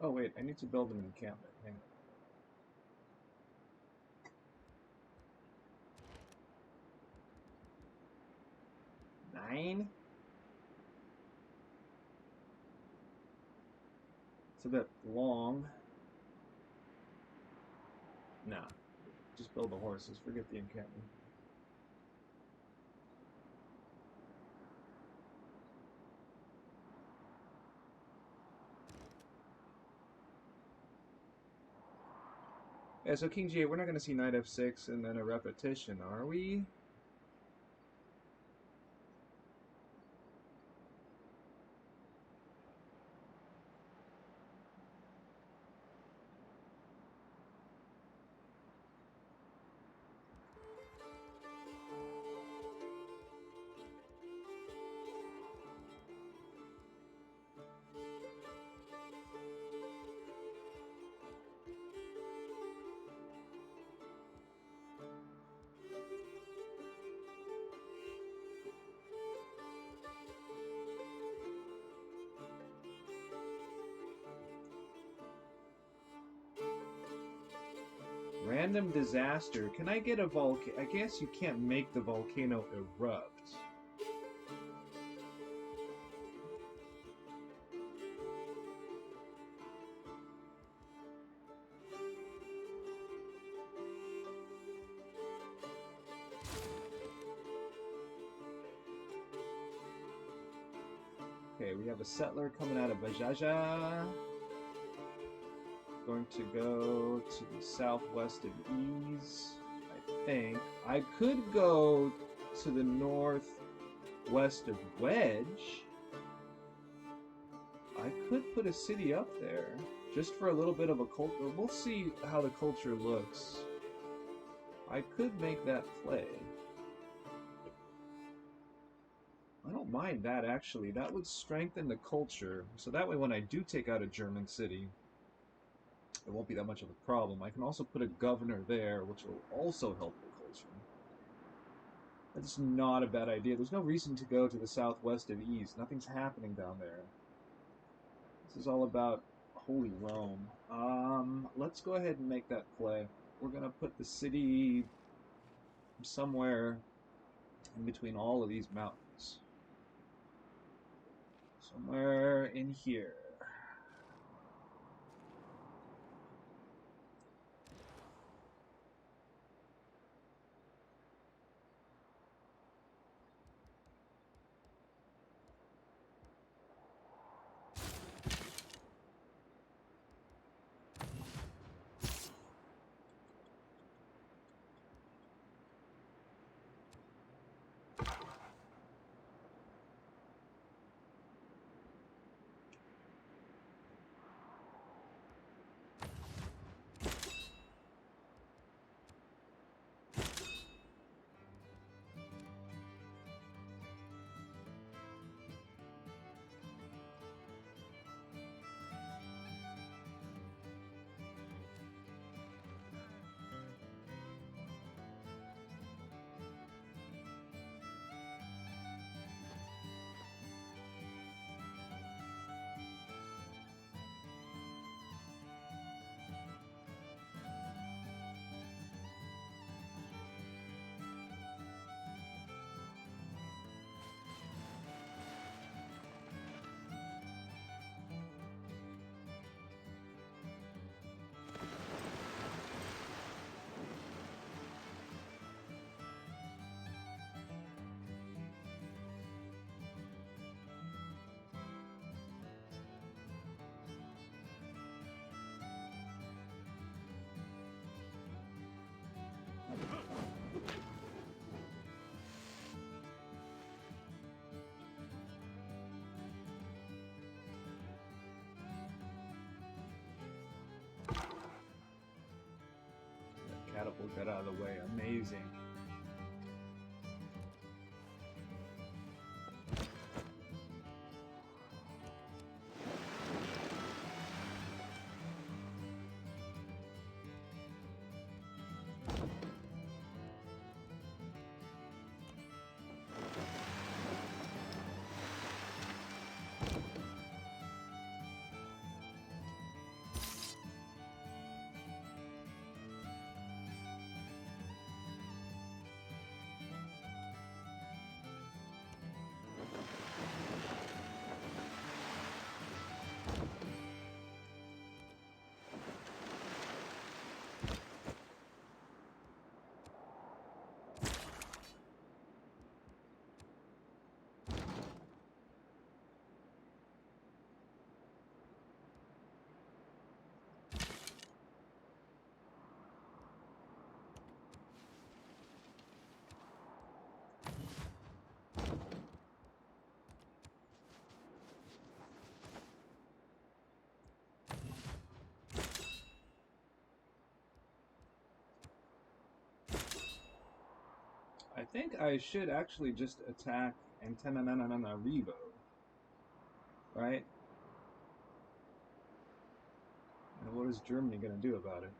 Oh wait, I need to build an encampment. Hang on. 9? It's a bit long. Nah. Just build the horses. Forget the encampment. Yeah, so King G8, we're not going to see knight f6 and then a repetition, are we? Random disaster. Can I get a volcano? I guess you can't make the volcano erupt. Okay, we have a settler coming out of Bajaja. Going to go to the southwest of Ease, I think. I could go to the northwest of Wedge. I could put a city up there, just for a little bit of a culture. We'll see how the culture looks. I could make that play. I don't mind that, actually. That would strengthen the culture. So that way when I do take out a German city, it won't be that much of a problem. I can also put a governor there, which will also help the culture. That's not a bad idea. There's no reason to go to the southwest of East. Nothing's happening down there. This is all about Holy Rome. Let's go ahead and make that play. We're going to put the city somewhere in between all of these mountains. Somewhere in here. by the way. Amazing. I think I should actually just attack Antenna Revo, right? And what is Germany going to do about it?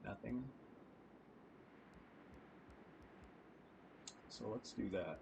Nothing. So let's do that.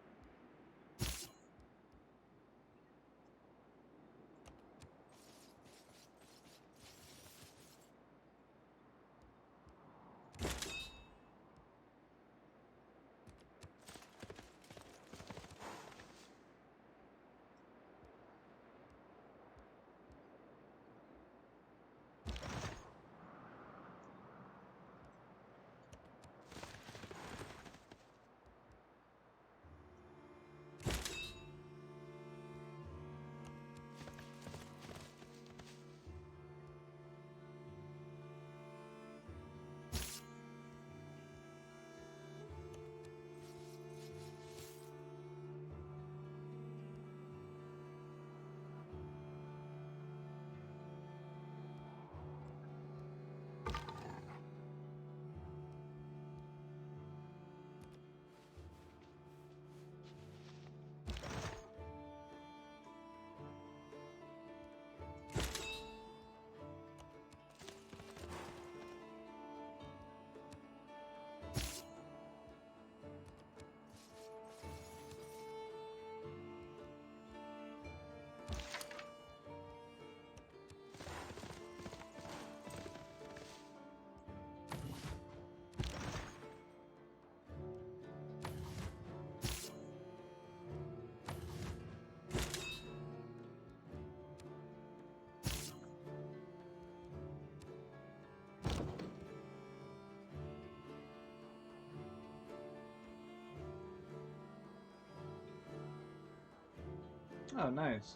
Oh, nice.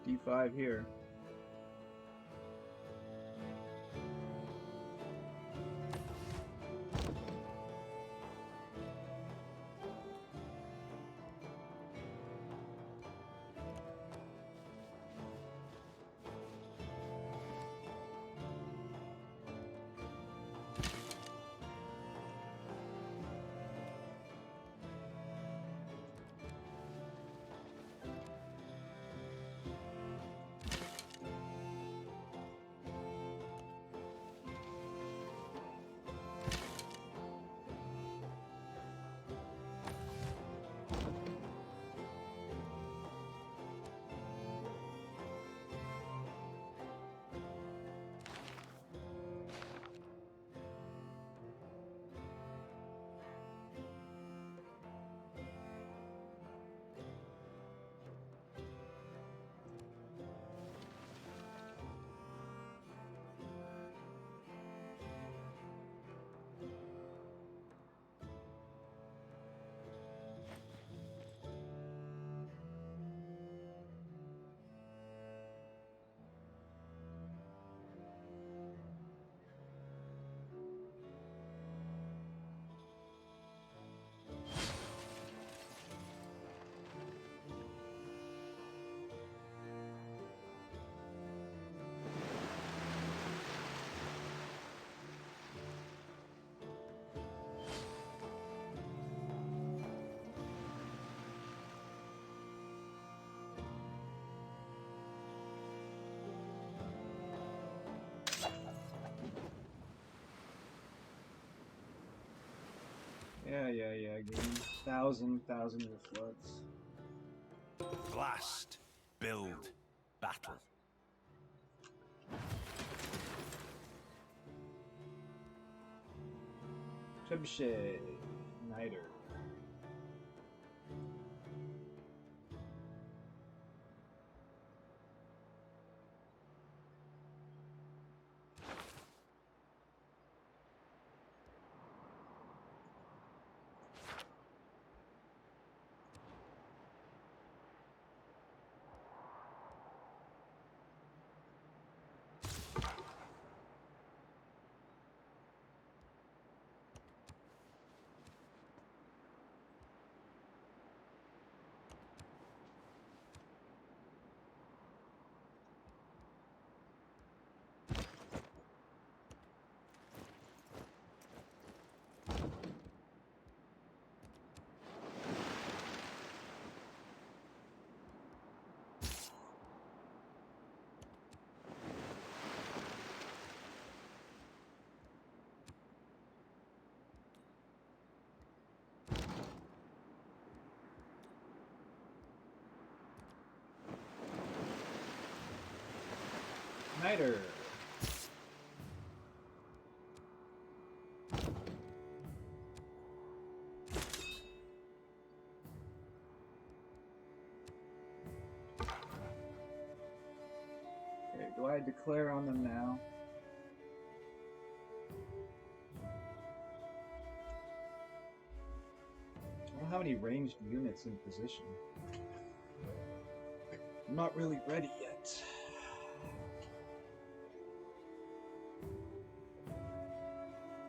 D5 here. Yeah. Give me 1,000 year floods. Blast, build, battle. Qb5 Niter. Niter. Okay, do I declare on them now? I don't have any ranged units in position. I'm not really ready yet.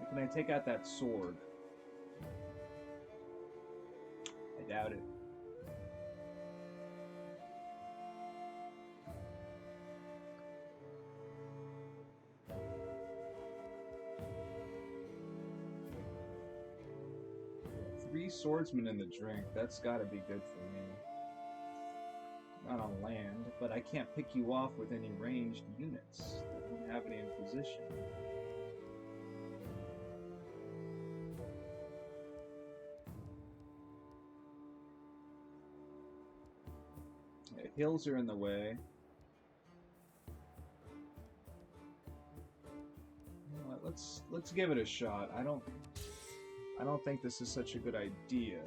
Can I take out that sword? I doubt it. Three swordsmen in the drink. That's gotta be good for me. Not on land, but I can't pick you off with any ranged units. I don't have any in position. Yeah, hills are in the way. You know what, let's give it a shot. I don't think this is such a good idea.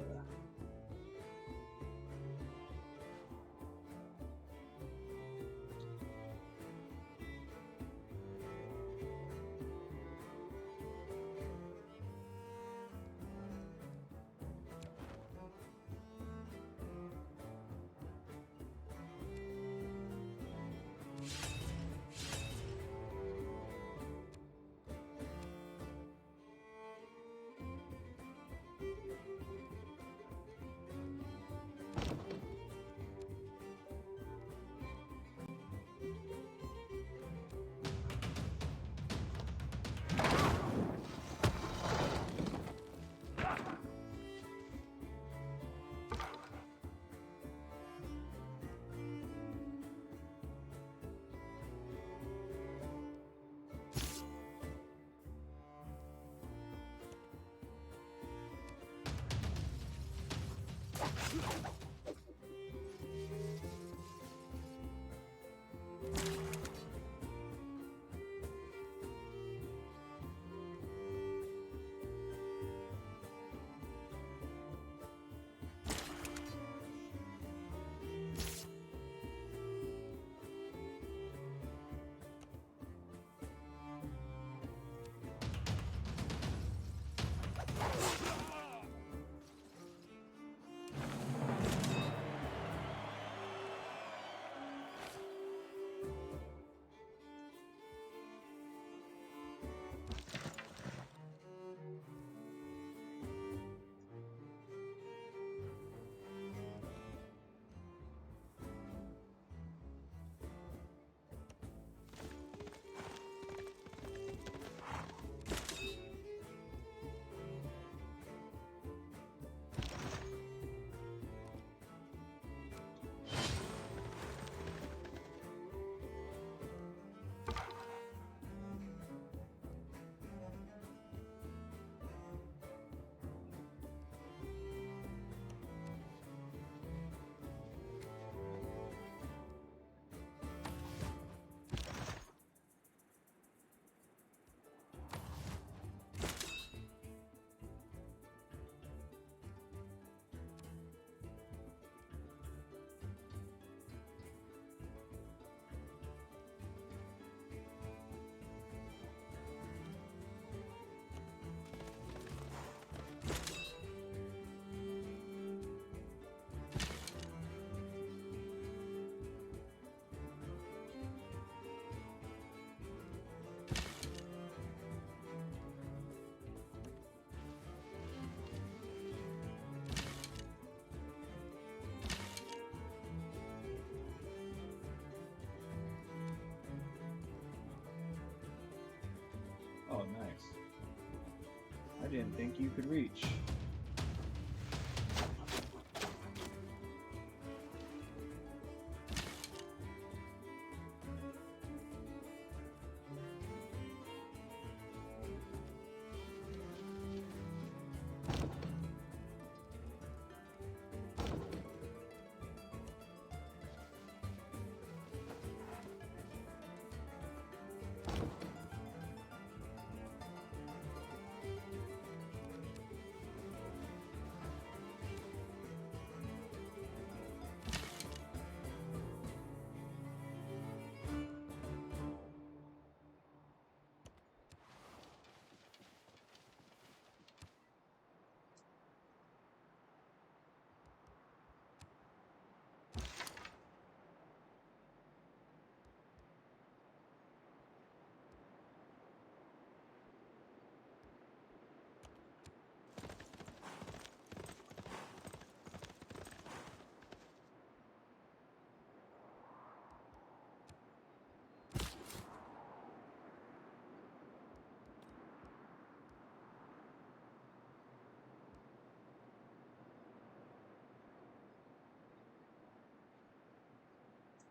didn't think you could reach.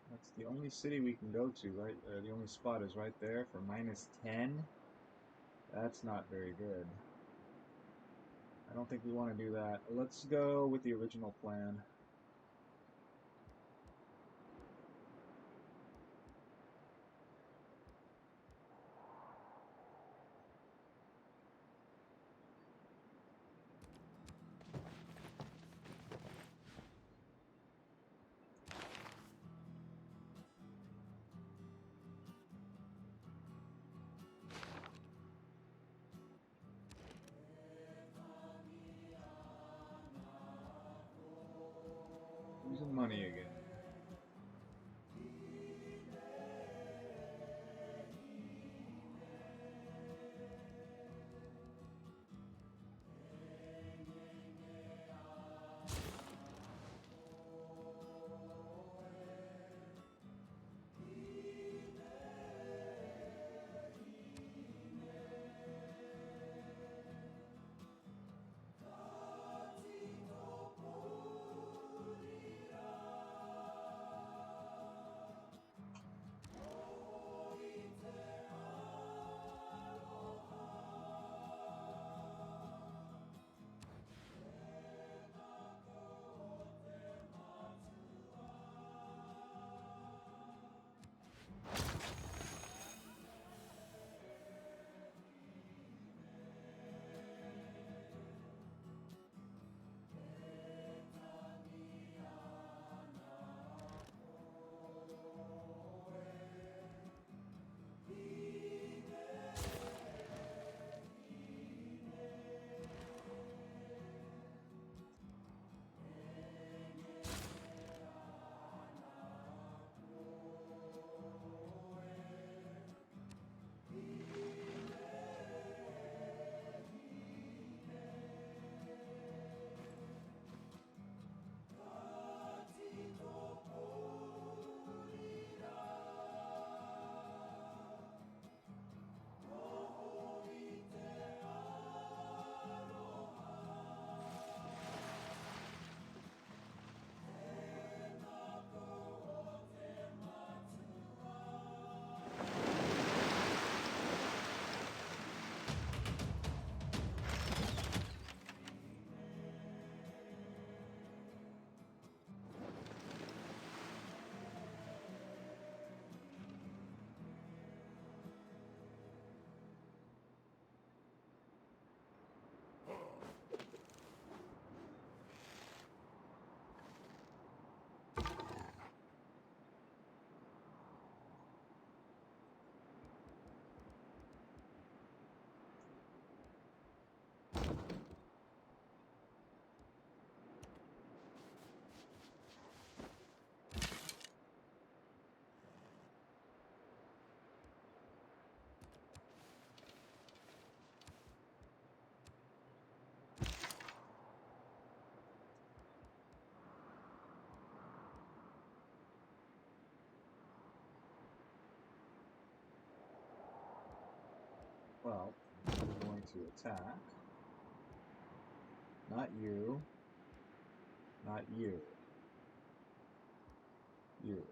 That's the only city we can go to, right? The only spot is right there for -10. That's not very good. I don't think we want to do that. Let's go with the original plan. Losing money again. Well, we're going to attack. Not you. Not you. You.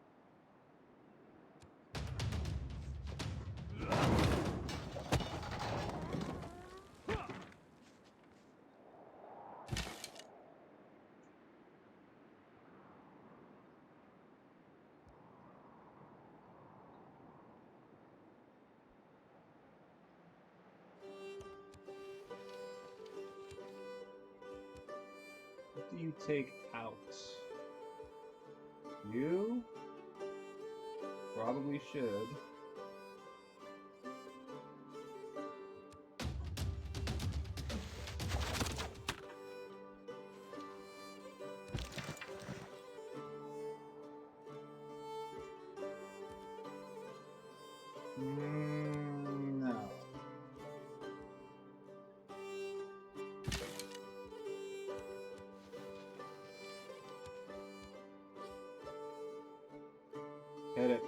What do you take out? You? Probably should. No. Hit it.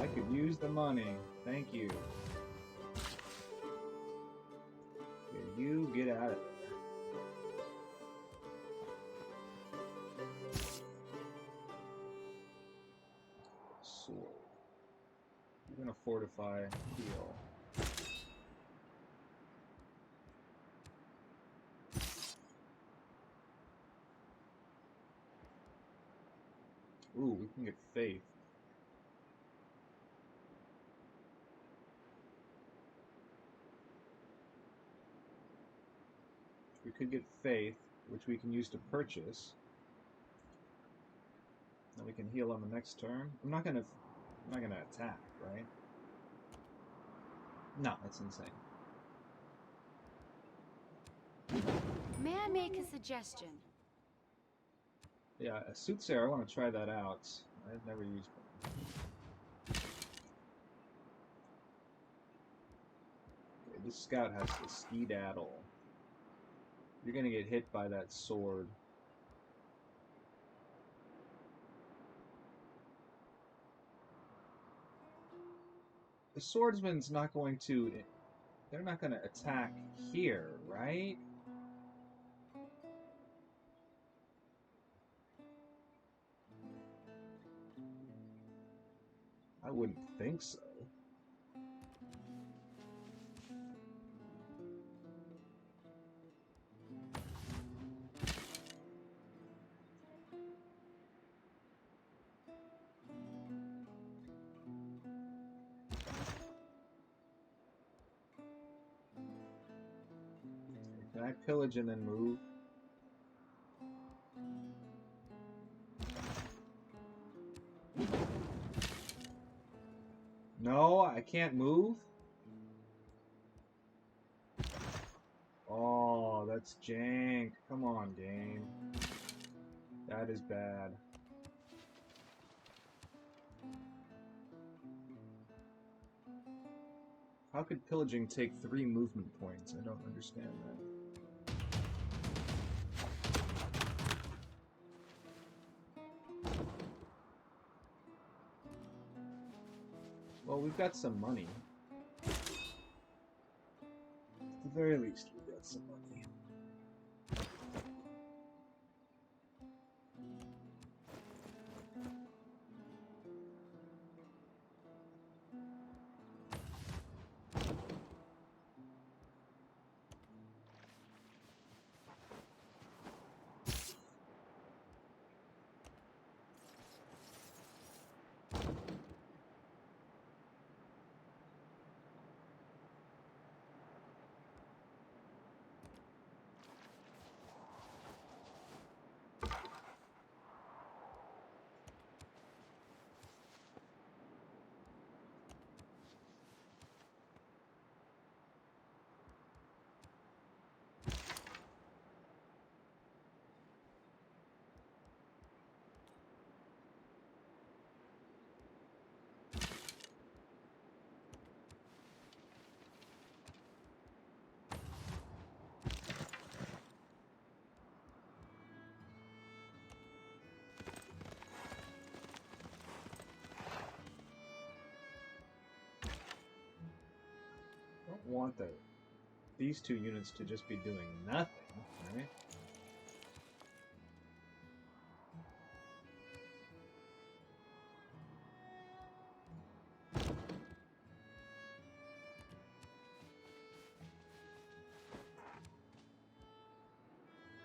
I could use the money. Thank you. Here, you get out of there. Sword. We're gonna fortify heal. Ooh, we can get faith. We could get faith, which we can use to purchase. Then we can heal on the next turn. I'm not gonna attack, right? No, that's insane. May I make a suggestion? Yeah, a soothsayer, I want to try that out. I've never used one. Okay, this scout has the skedaddle. You're gonna get hit by that sword. The swordsman's not going to... They're not going to attack here, right? I wouldn't think so. Can I pillage and then move? No, I can't move? Oh, that's jank. Come on, game. That is bad. How could pillaging take 3 movement points? I don't understand that. Well, we've got some money. At the very least, we've got some money. want these two units to just be doing nothing, right?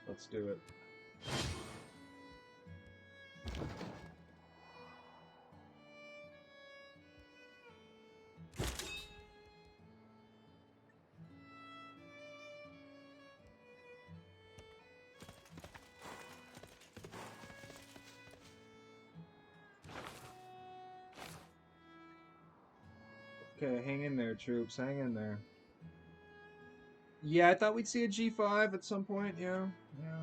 Let's do it. Okay, hang in there, troops. Hang in there. Yeah, I thought we'd see a G5 at some point. Yeah, yeah.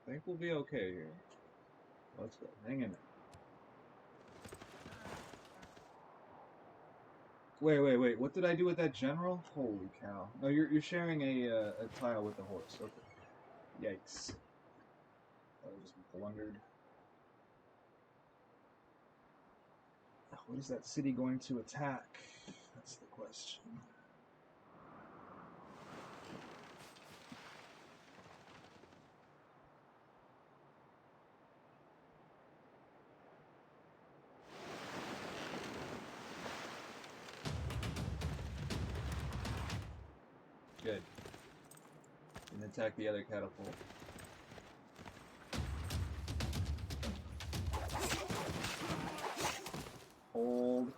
I think we'll be okay here. Let's go. Hang in there. Wait. What did I do with that general? Holy cow. No, you're sharing a tile with the horse. Okay. Yikes. I just blundered. What is that city going to attack? That's the question. Good. And attack the other catapult. Hold.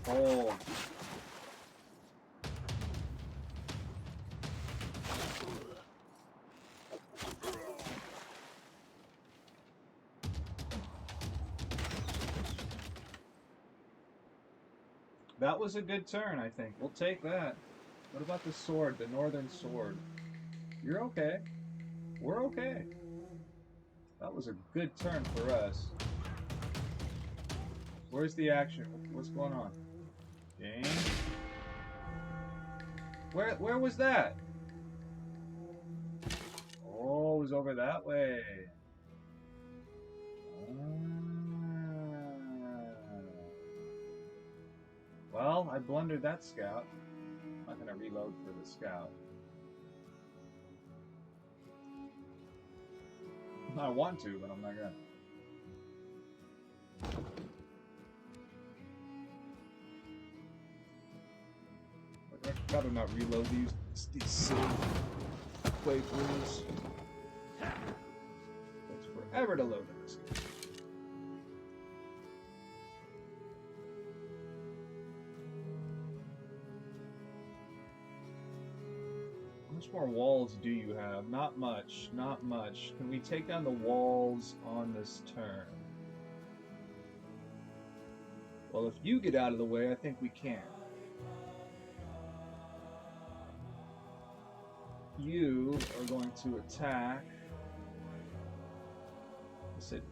Hold. That was a good turn, I think. We'll take that. What about the sword, the northern sword? You're okay. We're okay. That was a good turn for us. Where's the action? What's going on? Game? Where was that? Oh, it was over that way. Well, I blundered that scout. I'm not going to reload for the scout. I want to, but I'm not going to. I'd rather not reload these silly playthroughs. Takes forever to load in this game. How much more walls do you have? Not much, not much. Can we take down the walls on this turn? Well, if you get out of the way, I think we can. You are going to attack. I said,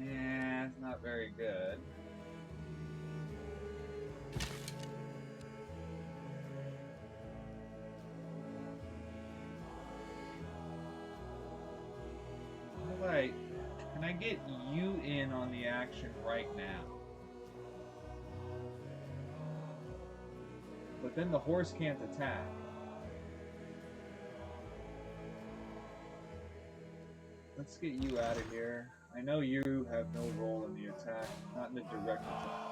yeah, it's not very good. Alright, can I get you in on the action right now? But then the horse can't attack. Let's get you out of here. I know you have no role in the attack, not in the direct attack.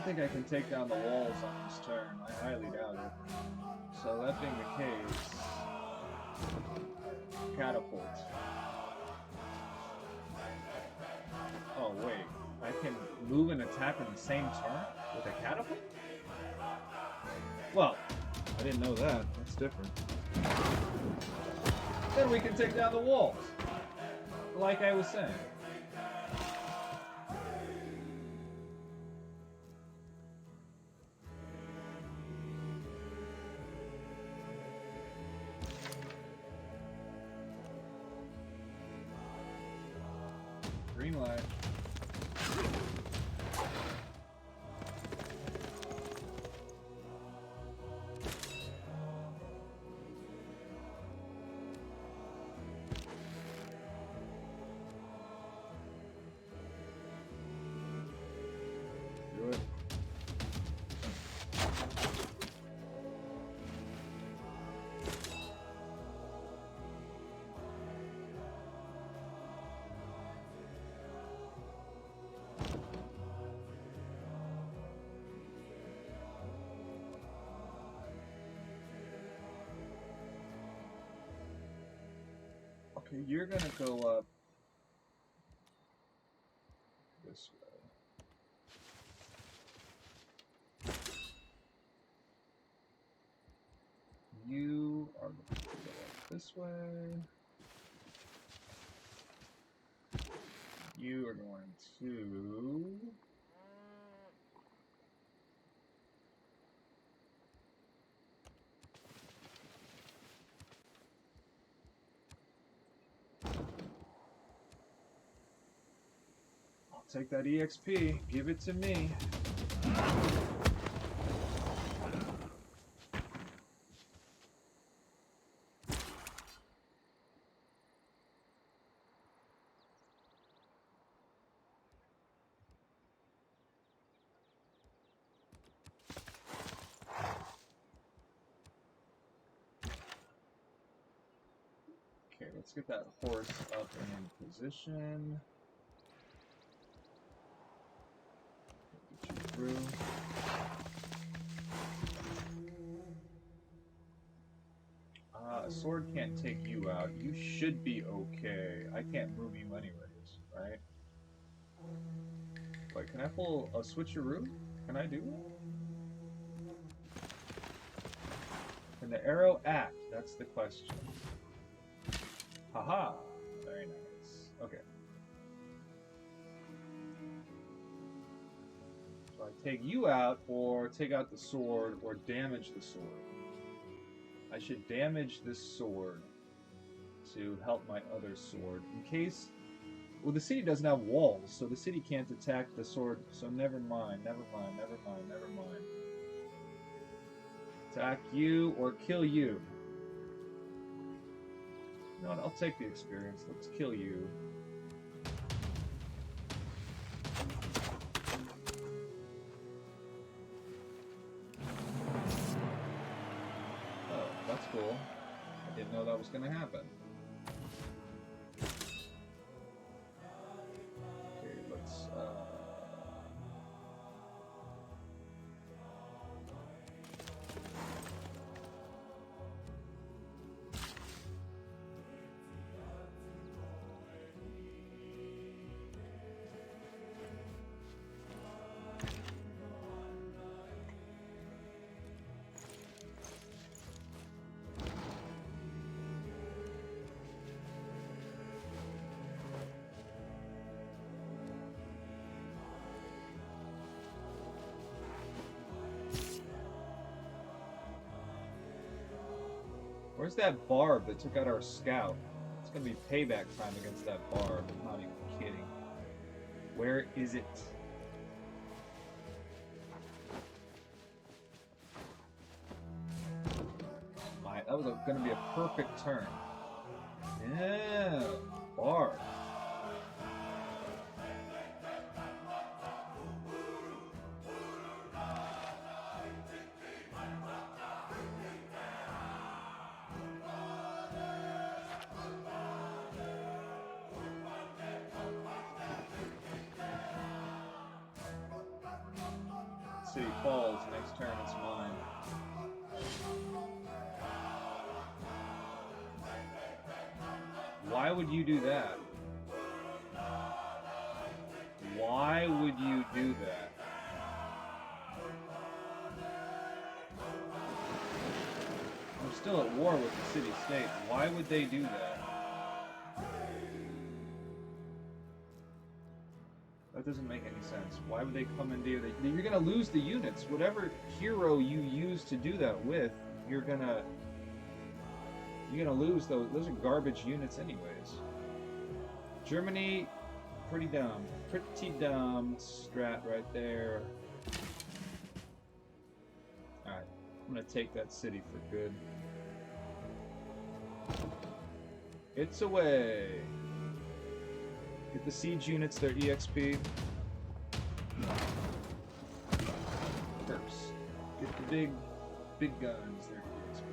think I can take down the walls on this turn. I highly doubt it. So that being the case, catapult. Oh wait, I can move and attack in the same turn with a catapult? Well, I didn't know that. That's different. Then we can take down the walls, like I was saying. Green light. Do it. Okay, you're gonna go up this way. You are going to go up this way. You are going to... I'll take that EXP. Give it to me. Okay, let's get that horse up and in position. Get you through. A sword can't take you out. You should be okay. I can't move you anyways, right? Wait, can I pull a switcheroo? Can I do that? Can the arrow act? That's the question. Haha! Very nice. Okay. So I take you out, or take out the sword, or damage the sword. I should damage this sword to help my other sword. In case... Well, the city doesn't have walls, so the city can't attack the sword, so never mind, never mind, never mind, never mind. Attack you, or kill you. You know what, I'll take the experience. Let's kill you. Oh, that's cool. I didn't know that was going to happen. Okay, let's... Where's that barb that took out our scout? It's gonna be payback time against that barb. I'm not even kidding. Where is it? That was gonna be a perfect turn. Yeah, barb. city falls, next turn it's mine. Why would you do that? Why would you do that? I'm still at war with the city-state. Why would they do that? That doesn't make any sense. Why would they come into the... You're gonna lose the units. Whatever hero you use to do that with, you're gonna lose those. Those are garbage units anyways. Germany, pretty dumb. Pretty dumb strat right there. Alright, I'm gonna take that city for good. It's away. Get the siege units their EXP. First. Get the big guns their EXP.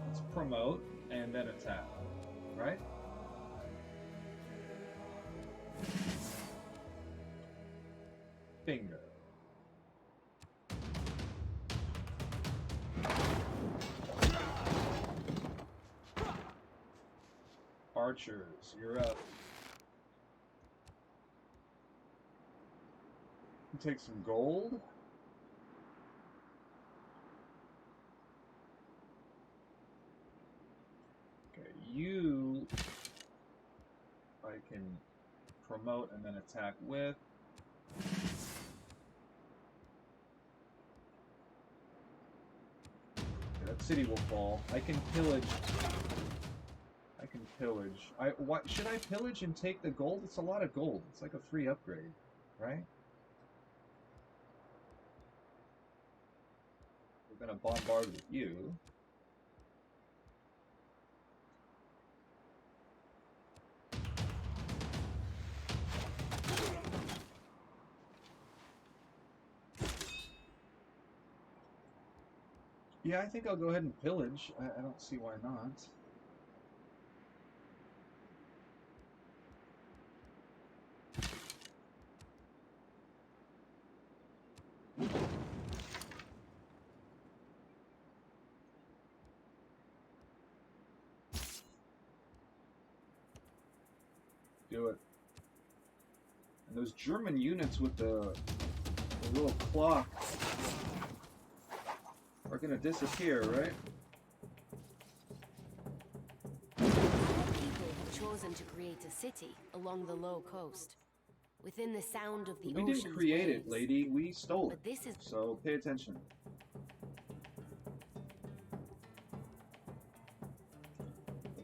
Let's promote and then attack. Right? Bingo. Archers, you're up. Take some gold. Okay, you I can promote and then attack with. Okay, that city will fall. I can pillage. I can pillage. What should I pillage and take the gold? It's a lot of gold. It's like a free upgrade, right? We're gonna bombard with you. Yeah, I think I'll go ahead and pillage. I don't see why not. Do it. And those German units with the little clock are gonna disappear, right? People have chosen to create a city along the low coast, within the sound of the ocean. We didn't create it, lady. We stole it. But this is... So pay attention.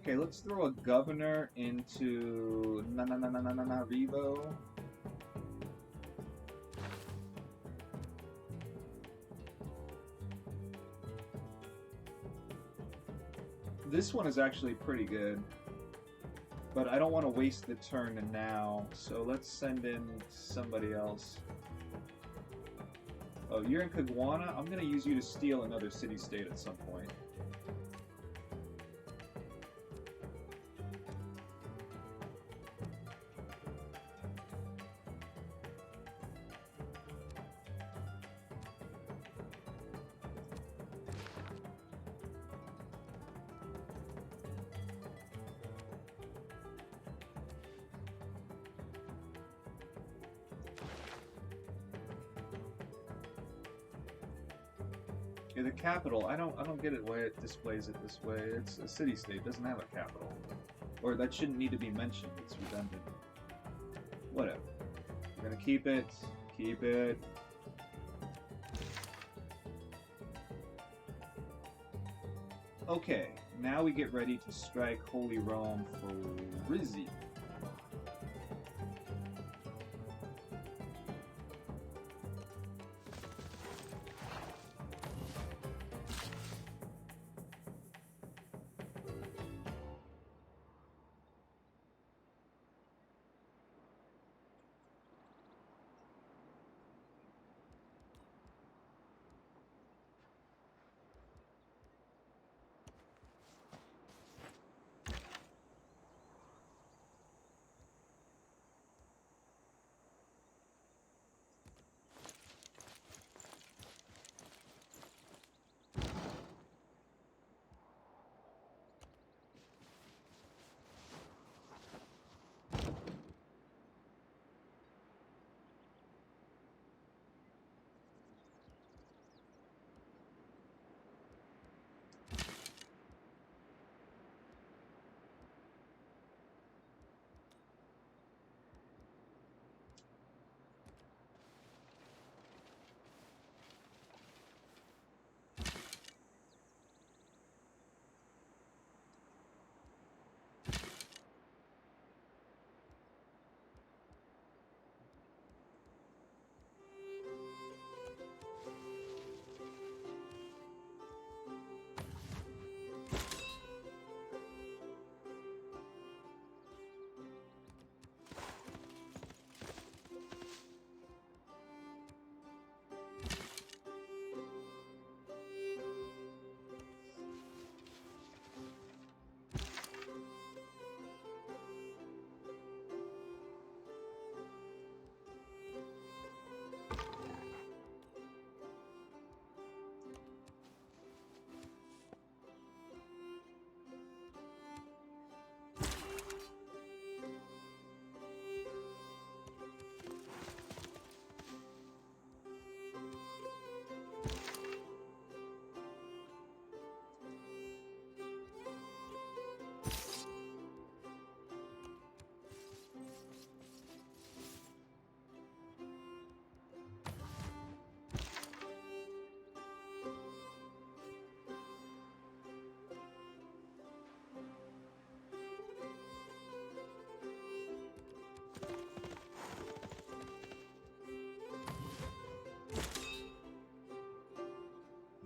Okay, let's throw a governor into Revo. This one is actually pretty good, but I don't want to waste the turn now, so let's send in somebody else. Oh, you're in Kagwana? I'm going to use you to steal another city-state at some point. Okay, the capital, I don't get it why it displays it this way. It's a city-state, it doesn't have a capital. Or that shouldn't need to be mentioned, it's redundant. Whatever. We're gonna keep it. Keep it. Okay, now we get ready to strike Holy Rome for Rizzi.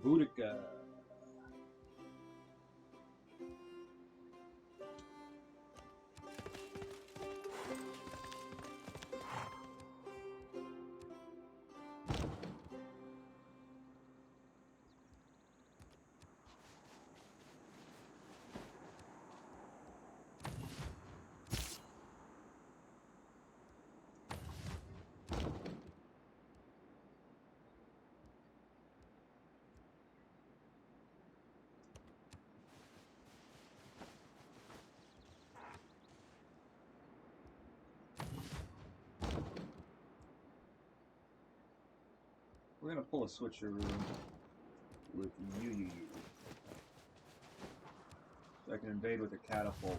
Boudica. We're gonna pull a switcheroo with you. So I can invade with a catapult.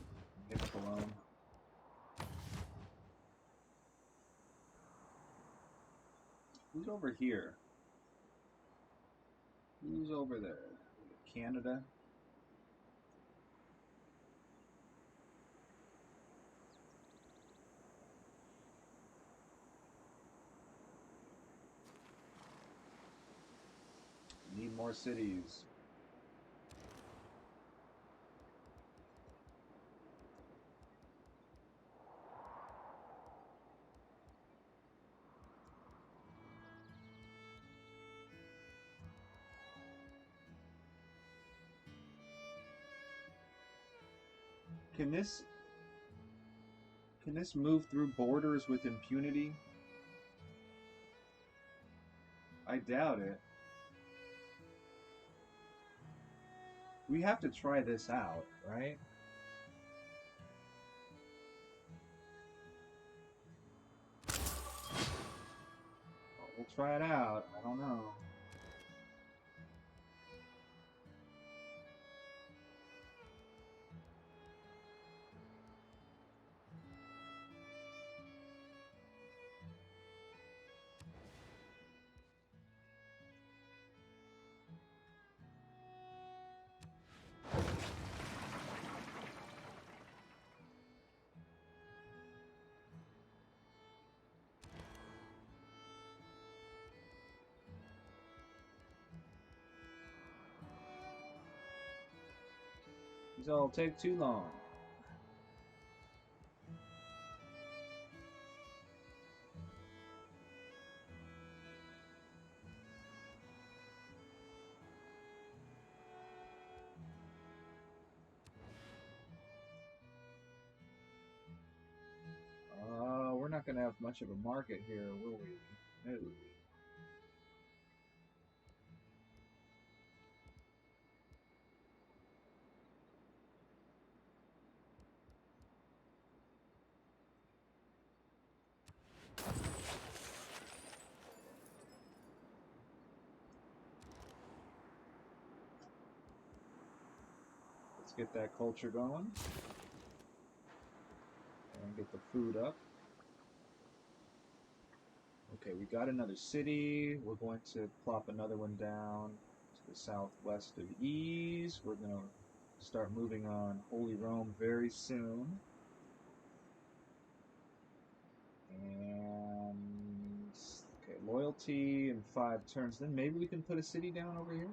Hit Cologne. Who's over here? Who's over there? Canada? Need more cities. Can this move through borders with impunity? I doubt it. We have to try this out, right? We'll try it out. I don't know. These all take too long. We're not going to have much of a market here, will we? No. Let's get that culture going. And get the food up. Okay, we got another city. We're going to plop another one down to the southwest of Ease. We're going to start moving on Holy Rome very soon. And okay, loyalty in 5 turns. Then maybe we can put a city down over here.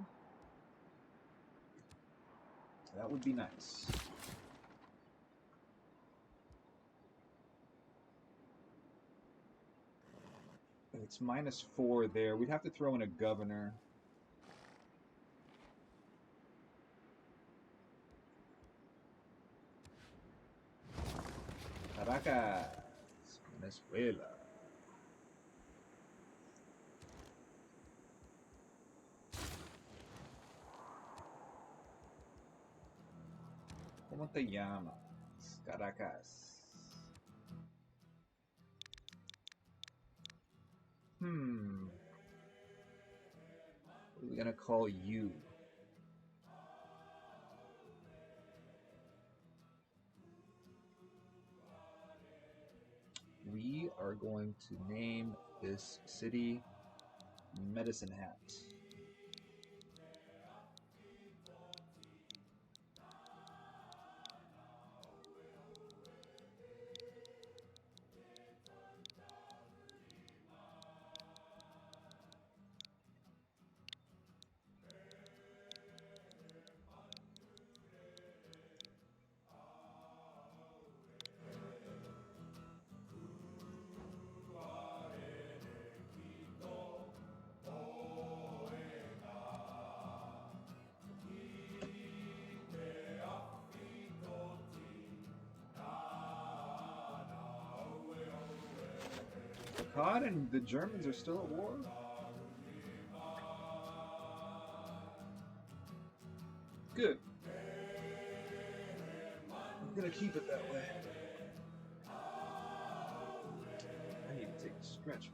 That would be nice. It's -4 there. We'd have to throw in a governor. Caracas, Venezuela. ¿Cómo te llamas? Caracas. we're gonna call you? We are going to name this city Medicine Hat. God, and the Germans are still at war? Good. I'm gonna keep it that way. I need to take a stretch.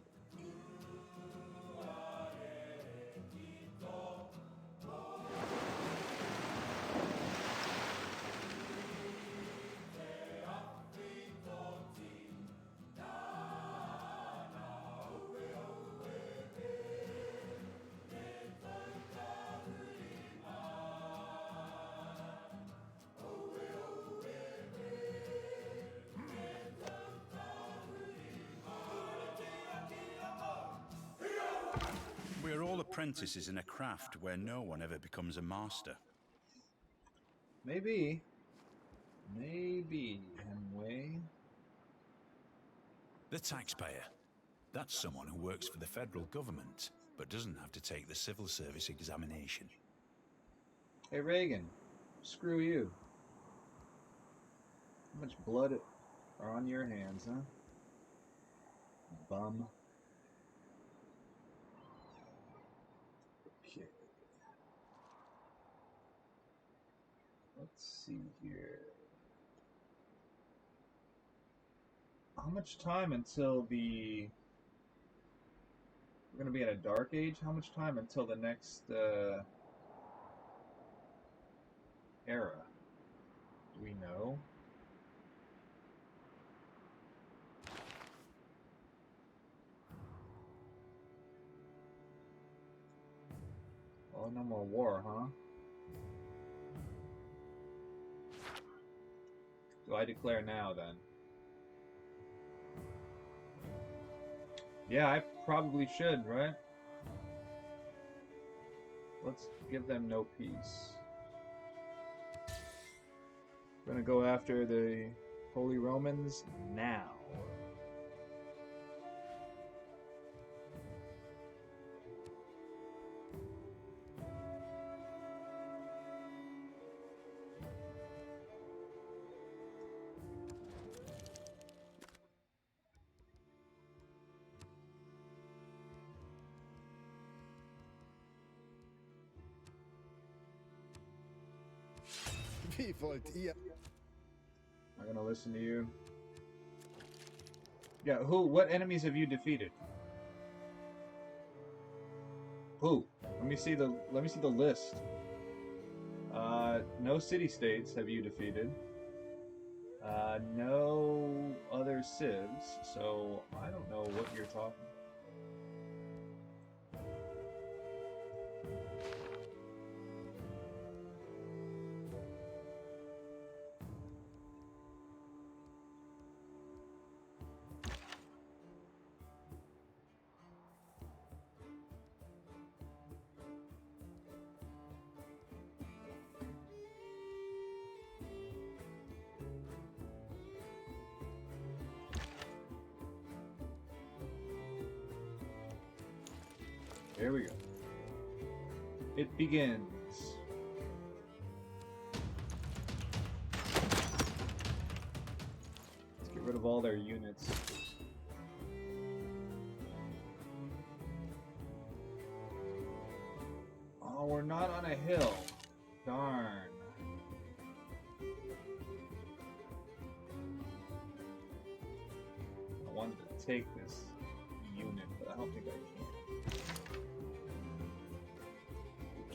We're all apprentices in a craft where no one ever becomes a master. Maybe. Maybe, Hemingway. The taxpayer. That's someone who works for the federal government, but doesn't have to take the civil service examination. Hey, Reagan. Screw you. How much blood are on your hands, huh? Bum. Okay. Let's see here. How much time until the... We're going to be in a dark age? How much time until the next era? Do we know? Oh, no more war, huh? Do I declare now, then? Yeah, I probably should, right? Let's give them no peace. We're gonna go after the Holy Romans now. I'm gonna listen to you. Yeah, who? What enemies have you defeated? Who? Let me see the list. No city-states have you defeated. No other civs, so I don't know what you're talking about. There we go. It begins. Let's get rid of all their units. Oh, we're not on a hill. Darn. I wanted to take this unit, but I don't think I can.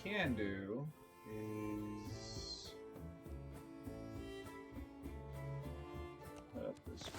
can do is cut up this way.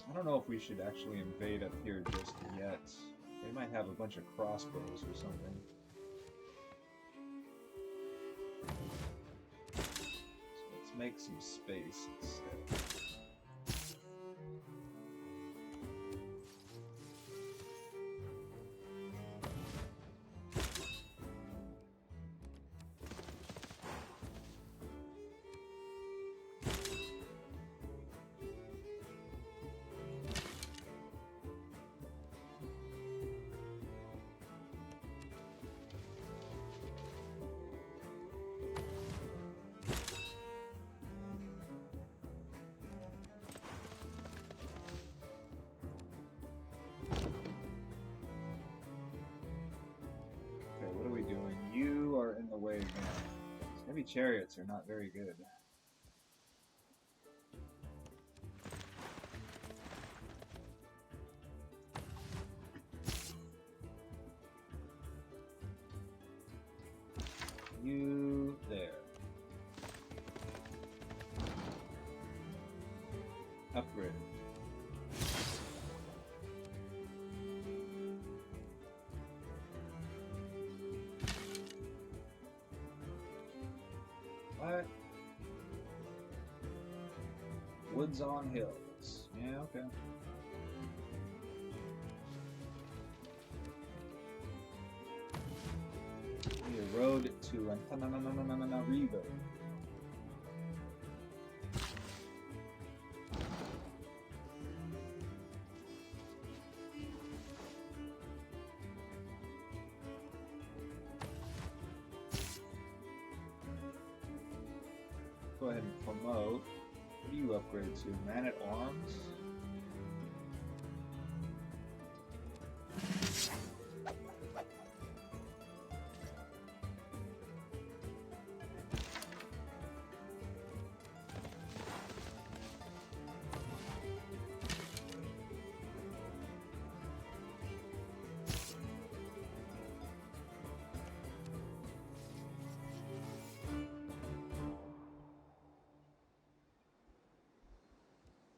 I don't know if we should actually invade up here just yet. They might have a bunch of crossbows or something. So let's make some space instead. You are in the way again. These heavy chariots are not very good. You there. Upgrade. What? Woods on hills. Yeah, okay. We rode to Antananarivo. Go ahead and promote. What do you upgrade to? Man at Arms?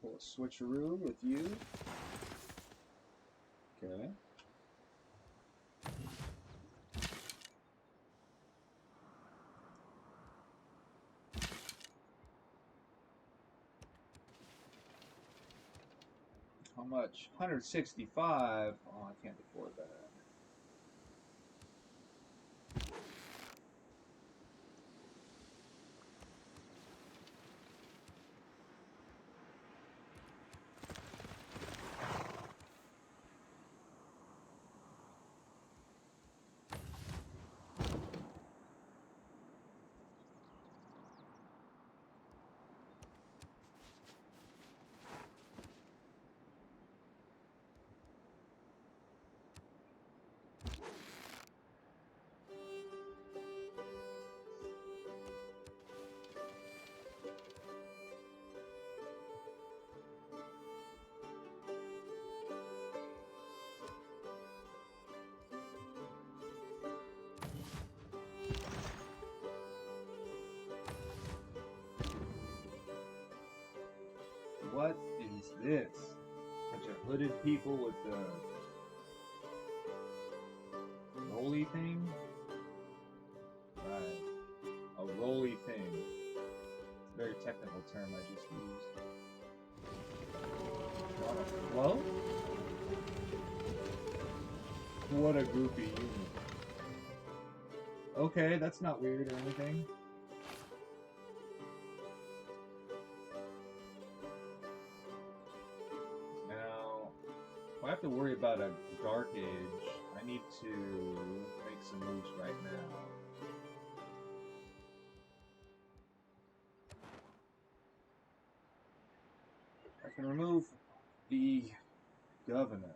Pull a switcheroo with you. Okay. How much? 165. Oh, I can't afford that. What is this? Bunch of hooded people with the rolly thing? Right. A rolly thing. It's a very technical term I just used. On a float? What a goofy unit. Okay, that's not weird or anything. have to worry about a Dark Age, I need to make some moves right now. I can remove the governor.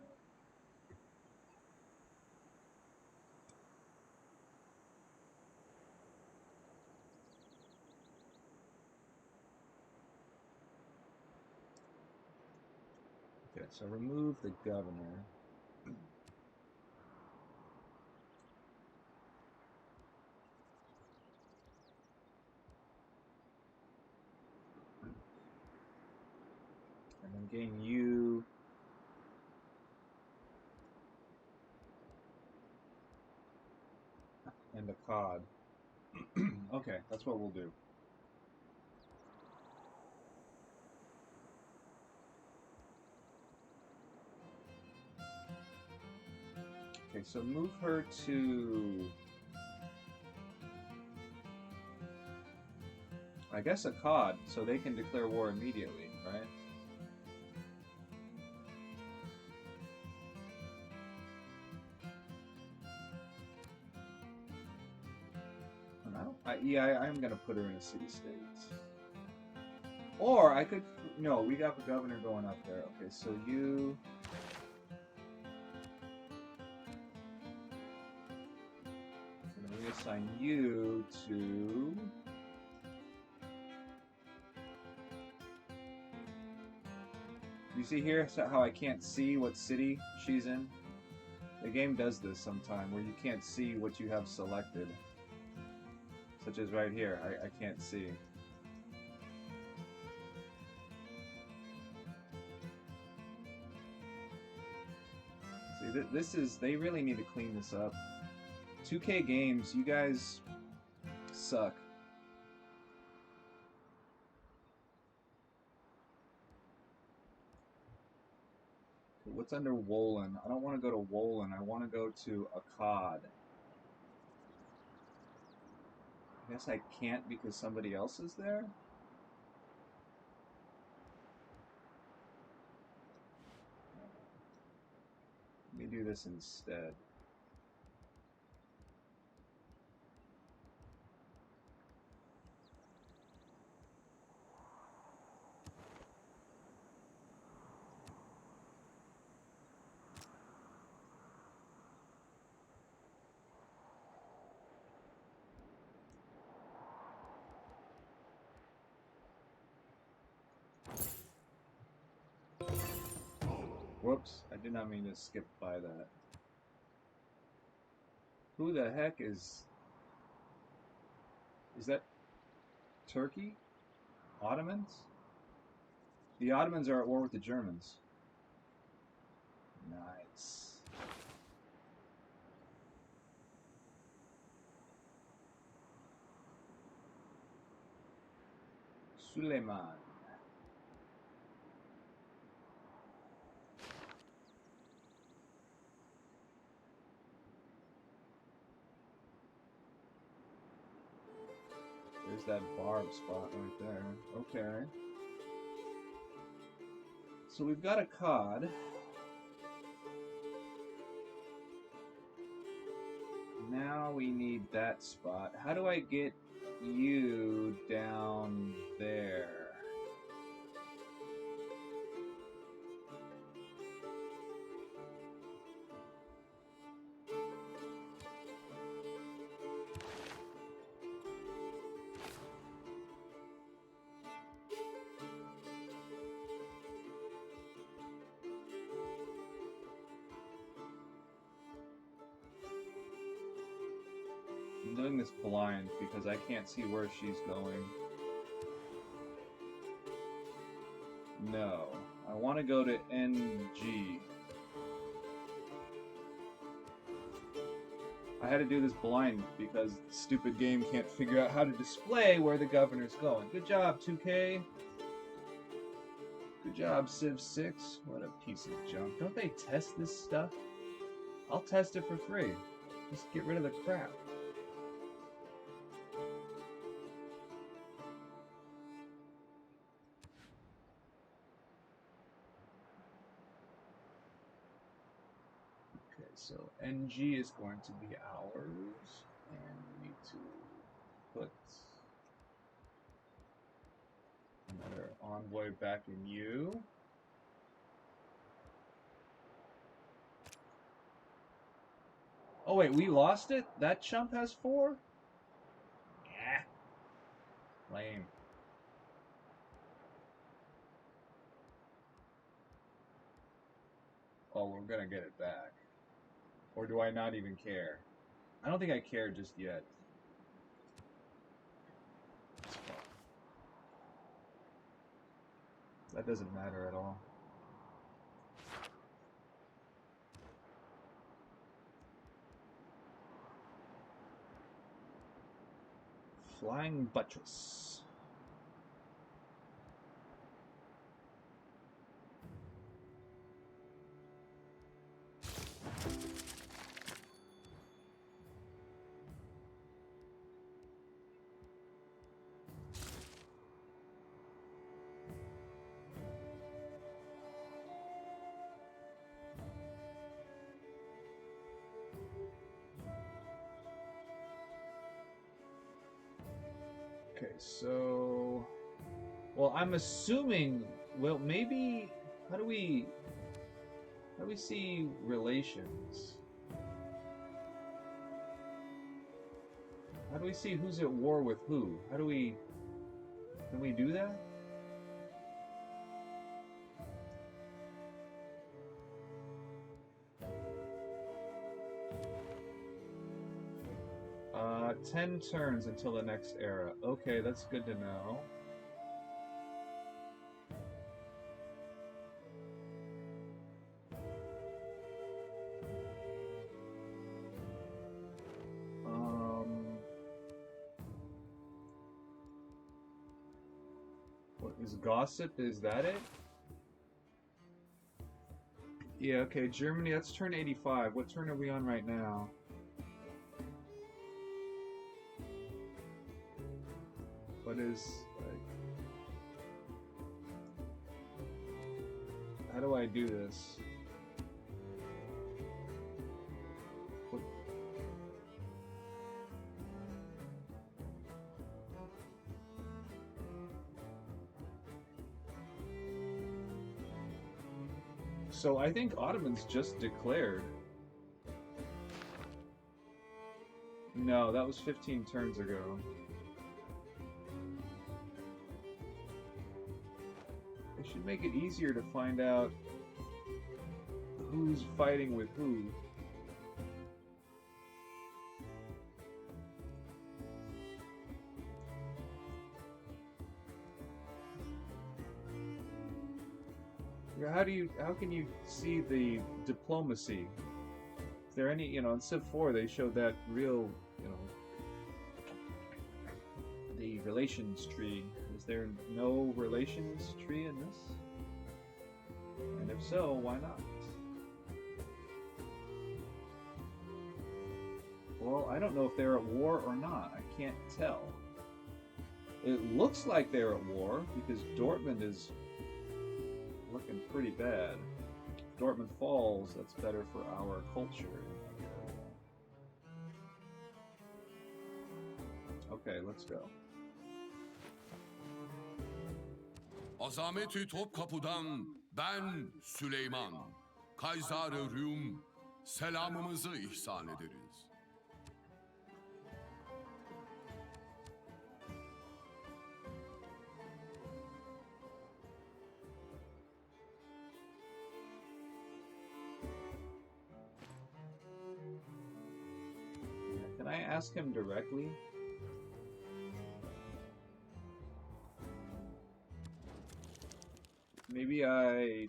Okay, so remove the governor. And then gain you. And a cod. Okay, that's what we'll do. Okay, so move her to... I guess a cod, so they can declare war immediately, right? I'm gonna put her in a city-state. Or I could... No, we got the governor going up there. Okay, so you... I'm gonna reassign you to... You see here how I can't see what city she's in? The game does this sometime, where you can't see what you have selected. Such as right here, I can't see. See, this is, they really need to clean this up. 2K games, you guys suck. What's under Wolin? I don't want to go to Wolin. I want to go to Akkad. I guess I can't because somebody else is there? Let me do this instead. Whoops, I did not mean to skip by that. Who the heck is that Turkey? Ottomans? The Ottomans are at war with the Germans. Nice. Suleiman. There's that barb spot right there. Okay. So we've got a cod. Now we need that spot. How do I get you down there? I'm doing this blind because I can't see where she's going. No. I want to go to NG. I had to do this blind because the stupid game can't figure out how to display where the governor's going. Good job, 2K. Good job, Civ 6. What a piece of junk. Don't they test this stuff? I'll test it for free. Just get rid of the crap. so NG is going to be ours, and we need to put another envoy back in U. Oh wait, we lost it? That chump has 4? Yeah. Lame. Oh, we're gonna get it back. Or do I not even care? I don't think I care just yet. That doesn't matter at all. Flying buttress. Okay, so, well, I'm assuming, well, maybe, how do we see relations? How do we see who's at war with who? Can we do that? Uh, 10 turns until the next era. Okay, that's good to know. What is gossip? Is that it? Yeah, okay, Germany, that's turn 85. What turn are we on right now? What is, like, how do I do this? What? So I think Ottoman's just declared. No, that was 15 turns ago. It should make it easier to find out who's fighting with who. How can you see the diplomacy? Is there any, in Civ 4 they showed that real, the relations tree. Is there no relations tree in this? And if so, why not? Well, I don't know if they're at war or not. I can't tell. It looks like they're at war because Dortmund is looking pretty bad. If Dortmund falls, that's better for our culture. Okay, let's go. Azamet-i Topkapı'dan ben Süleyman, Kaysar-ı Rum, selamımızı ihsan ederiz. Can I ask him directly? Maybe I...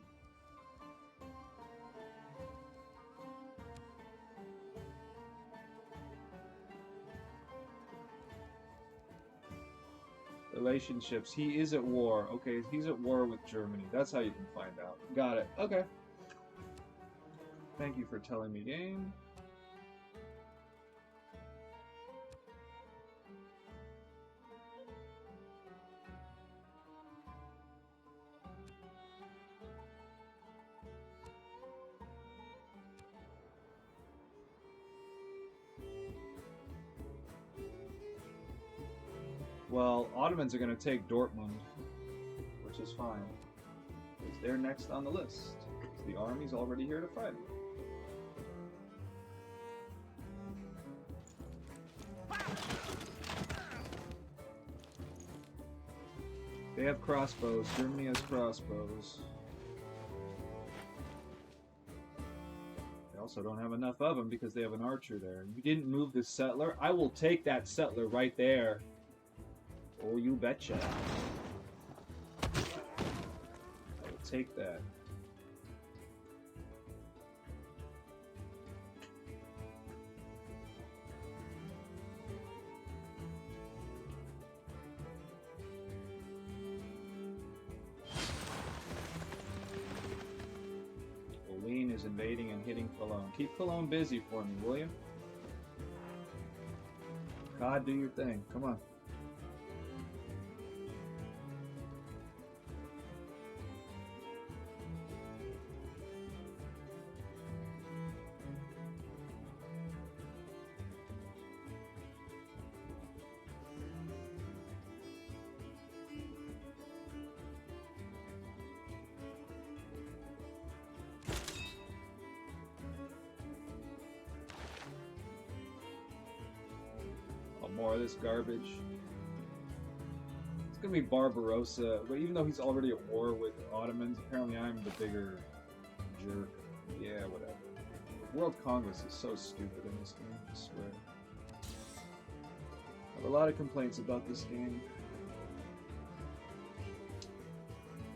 Relationships. He is at war. Okay, he's at war with Germany. That's how you can find out. Got it. Okay. Thank you for telling me, game. Well, Ottomans are going to take Dortmund, which is fine. Because they're next on the list. The army's already here to fight. They have crossbows. Germany has crossbows. They also don't have enough of them because they have an archer there. You didn't move this settler? I will take that settler right there. Oh, you betcha. I will take that. Orlean is invading and hitting Cologne. Keep Cologne busy for me, will you? God, do your thing. Come on. More of this garbage. It's gonna be Barbarossa, but even though he's already at war with Ottomans, apparently I'm the bigger jerk. Yeah, whatever. World Congress is so stupid in this game, I swear. I have a lot of complaints about this game.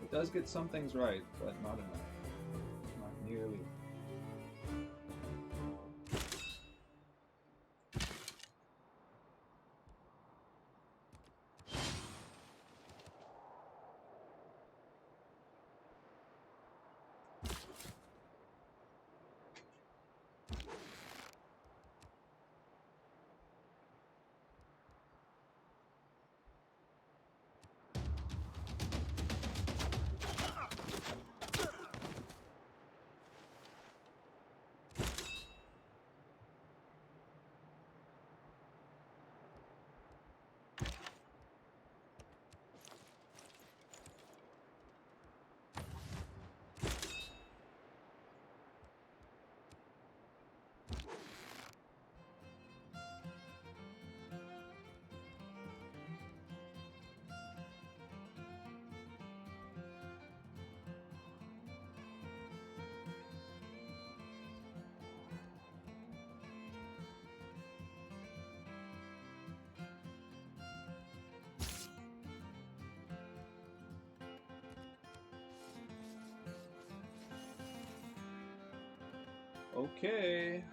It does get some things right, but not enough. Not nearly. Okay.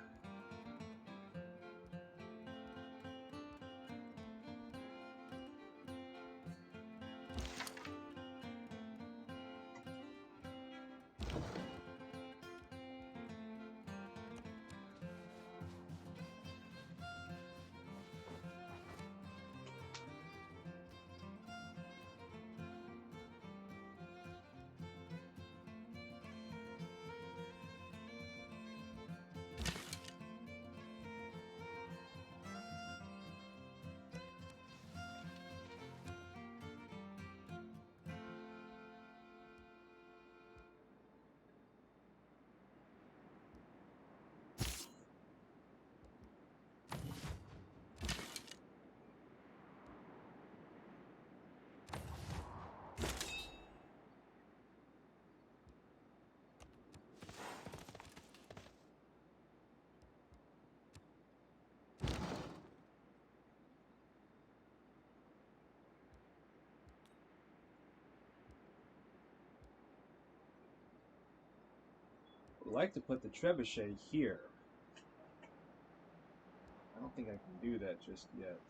I'd like to put the trebuchet here. I don't think I can do that just yet.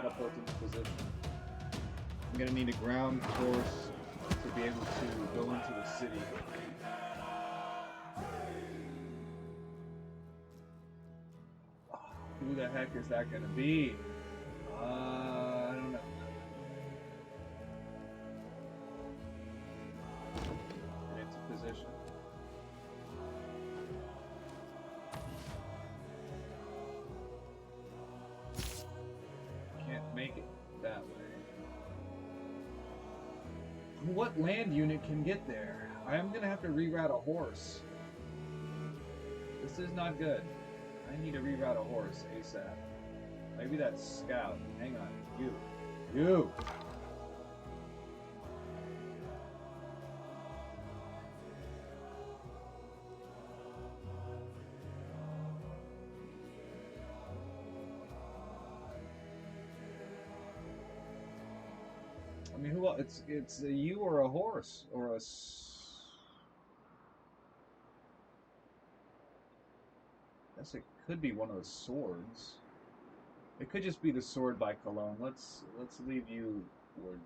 catapult into position. I'm gonna need a ground force to be able to go into the city. Who the heck is that gonna be? I don't know. Into position. Can't make it that way. What land unit can get there? I am gonna have to reroute a horse. This is not good. I need to reroute a horse ASAP. Maybe that scout. Hang on. You. I mean, who else? It's a you or a horse or a. I guess it could be one of the swords. It could just be the sword by Cologne. Let's leave you where you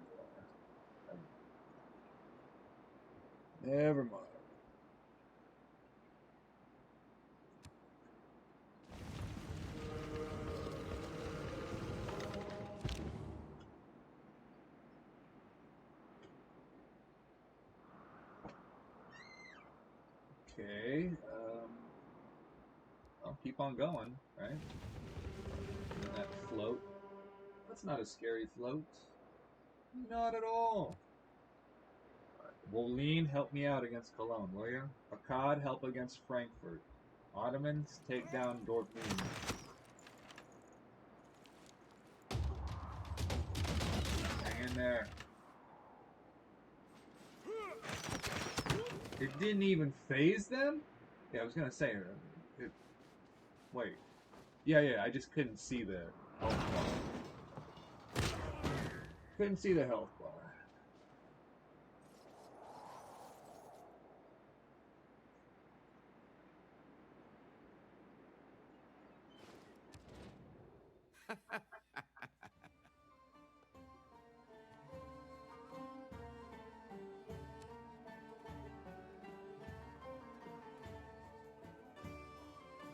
are. Never mind. Okay. I'll keep on going, right? And that float. That's not a scary float. Not at all. Wolin, help me out against Cologne, will you? Akkad, help against Frankfurt. Ottomans, take down Dortmund. Hang in there. It didn't even phase them? Yeah, I was gonna say, wait. Yeah, I just couldn't see the health bar. Couldn't see the health bar.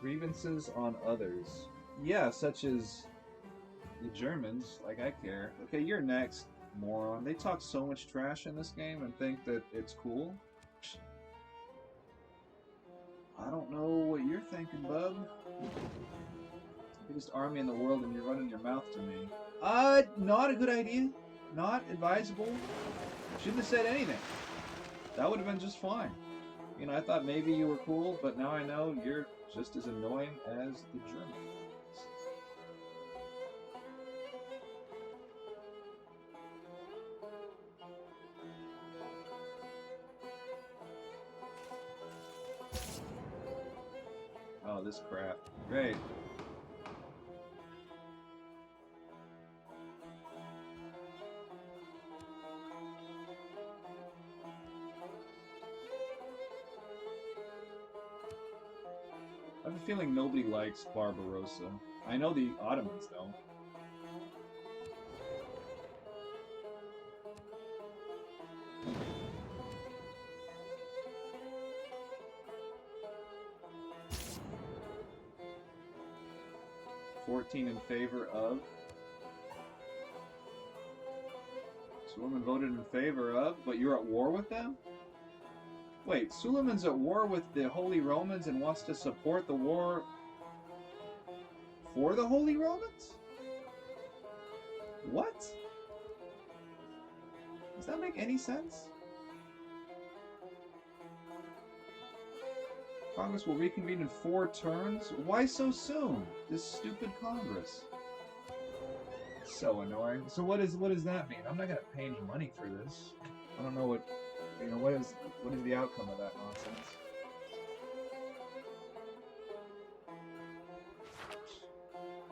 Grievances on others. Yeah, such as the Germans, like I care. Okay, you're next, moron. They talk so much trash in this game and think that it's cool. I don't know what you're thinking, bub. Biggest army in the world and you're running your mouth to me. Not a good idea. Not advisable. Shouldn't have said anything. That would have been just fine. You know, I thought maybe you were cool, but now I know you're just as annoying as the Germans. Oh, this crap. Great. I have a feeling nobody likes Barbarossa. I know the Ottomans don't. In favor of. Suleiman voted in favor of, but you're at war with them? Wait, Suleiman's at war with the Holy Romans and wants to support the war for the Holy Romans? What? Does that make any sense? Congress will reconvene in 4 turns? Why so soon? This stupid Congress. So annoying. So what does that mean? I'm not gonna pay any money for this. I don't know what what is the outcome of that nonsense?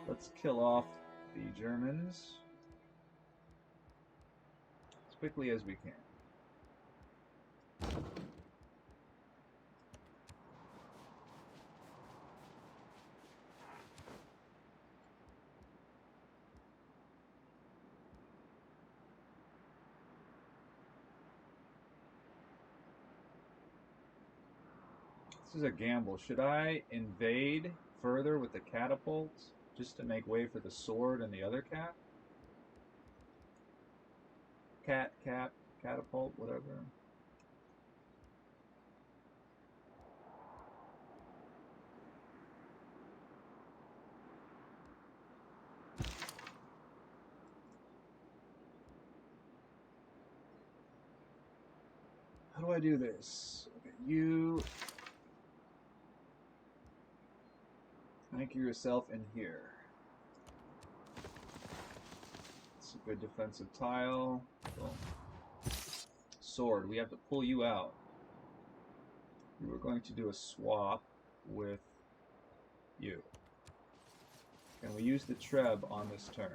Let's kill off the Germans as quickly as we can. This is a gamble. Should I invade further with the catapults just to make way for the sword and the other cat? Catapult, whatever. How do I do this? Okay, you anchor yourself in here. It's a good defensive tile. Boom. Sword, we have to pull you out. We were going to do a swap with you. Can we use the Treb on this turn?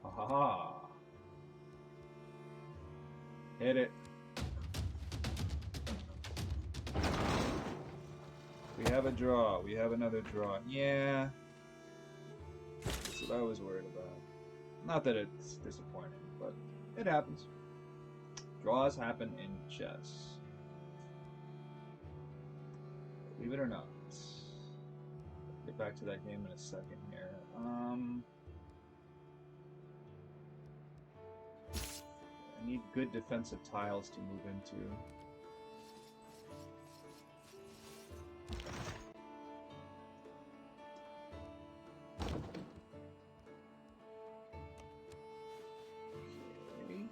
Ha ha! Hit it. We have a draw. We have another draw. Yeah. That's what I was worried about. Not that it's disappointing, but it happens. Draws happen in chess. Believe it or not. Get back to that game in a second here. I need good defensive tiles to move into. Okay.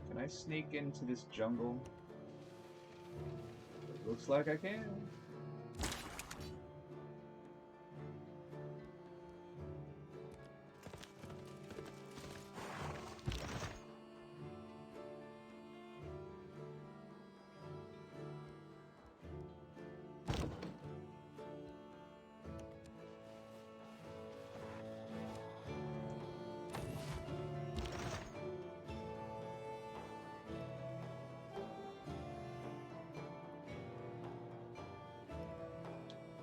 Can I sneak into this jungle? It looks like I can.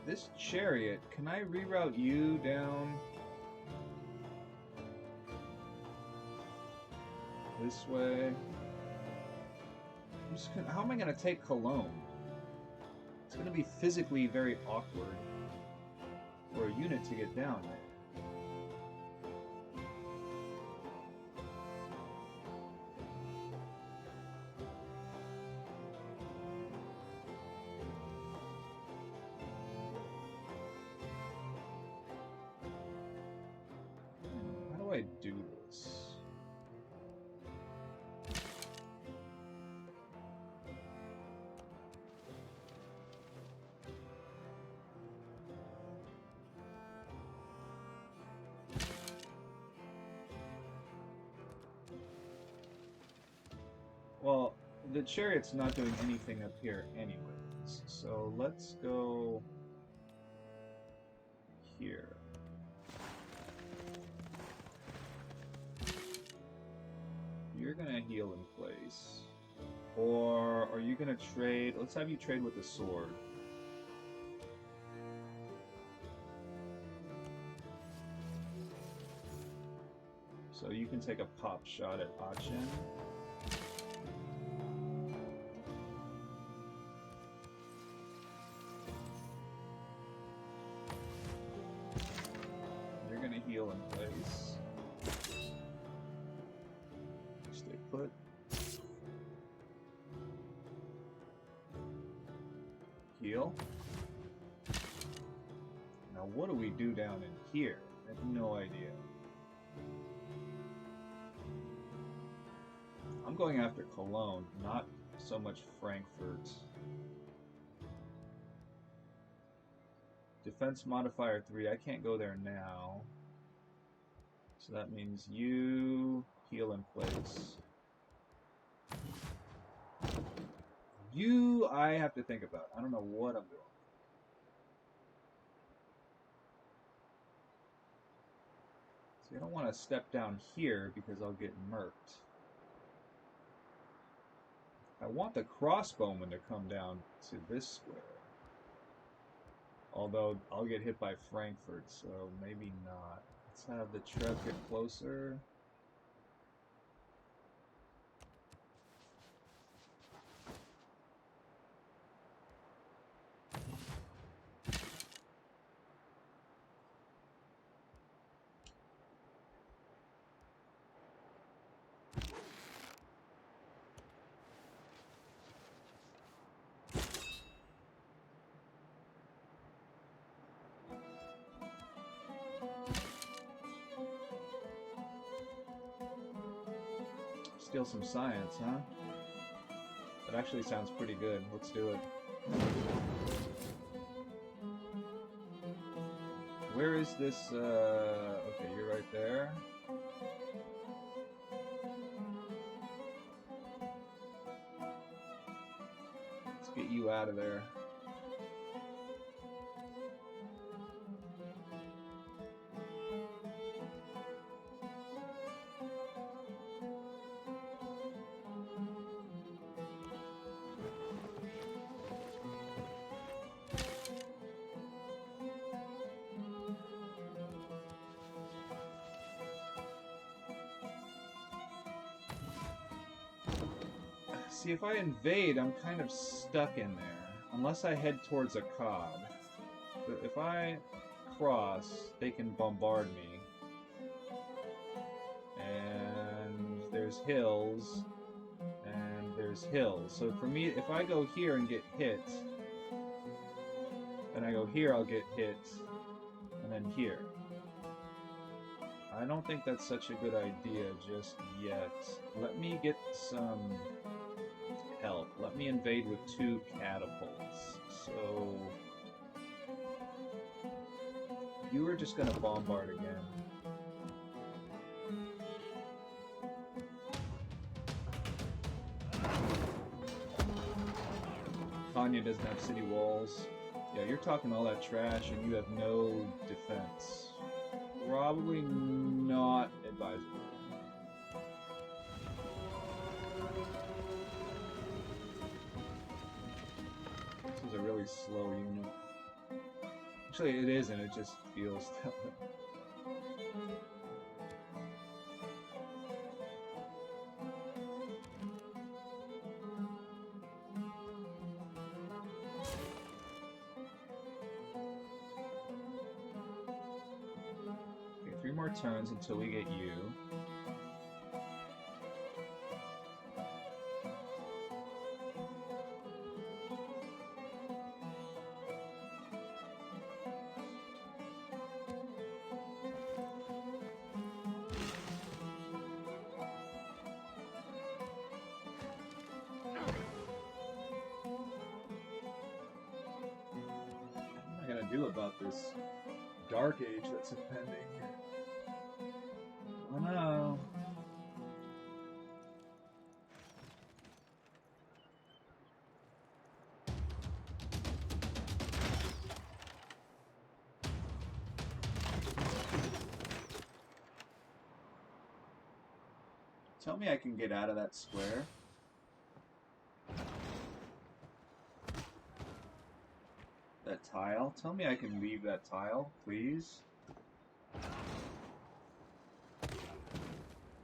This chariot, can I reroute you down this way? I'm just gonna, how am I going to take Cologne? It's going to be physically very awkward for a unit to get down there. I do this? Well, the chariot's not doing anything up here anyways, so let's go here. You're gonna heal in place. Or are you gonna trade? Let's have you trade with the sword. So you can take a pop shot at Achin. You're gonna heal in place. Put heal. Now what do we do down in here? I have no idea. I'm going after Cologne, not so much Frankfurt. Defense modifier 3, I can't go there now. So that means you heal in place. You, I have to think about. I don't know what I'm doing. See, I don't want to step down here because I'll get murked. I want the crossbowman to come down to this square. Although I'll get hit by Frankfurt, so maybe not. Let's have the Trev get closer. Steal some science, huh? That actually sounds pretty good. Let's do it. Where is this, okay, you're right there. Let's get you out of there. See, if I invade, I'm kind of stuck in there, unless I head towards a cod. But if I cross, they can bombard me. And there's hills, and there's hills. So for me, if I go here and get hit, then I go here, I'll get hit, and then here. I don't think that's such a good idea just yet. Let me get some help. Let me invade with 2 catapults. So you are just gonna bombard again. Kanya doesn't have city walls. Yeah, you're talking all that trash and you have no defense. Probably not advisable. This is a really slow unit. Actually, it isn't, it just feels that way. Okay, 3 more turns until we get you. About this dark age that's impending. Oh no. Tell me I can get out of that square. That tile? Tell me I can leave that tile, please.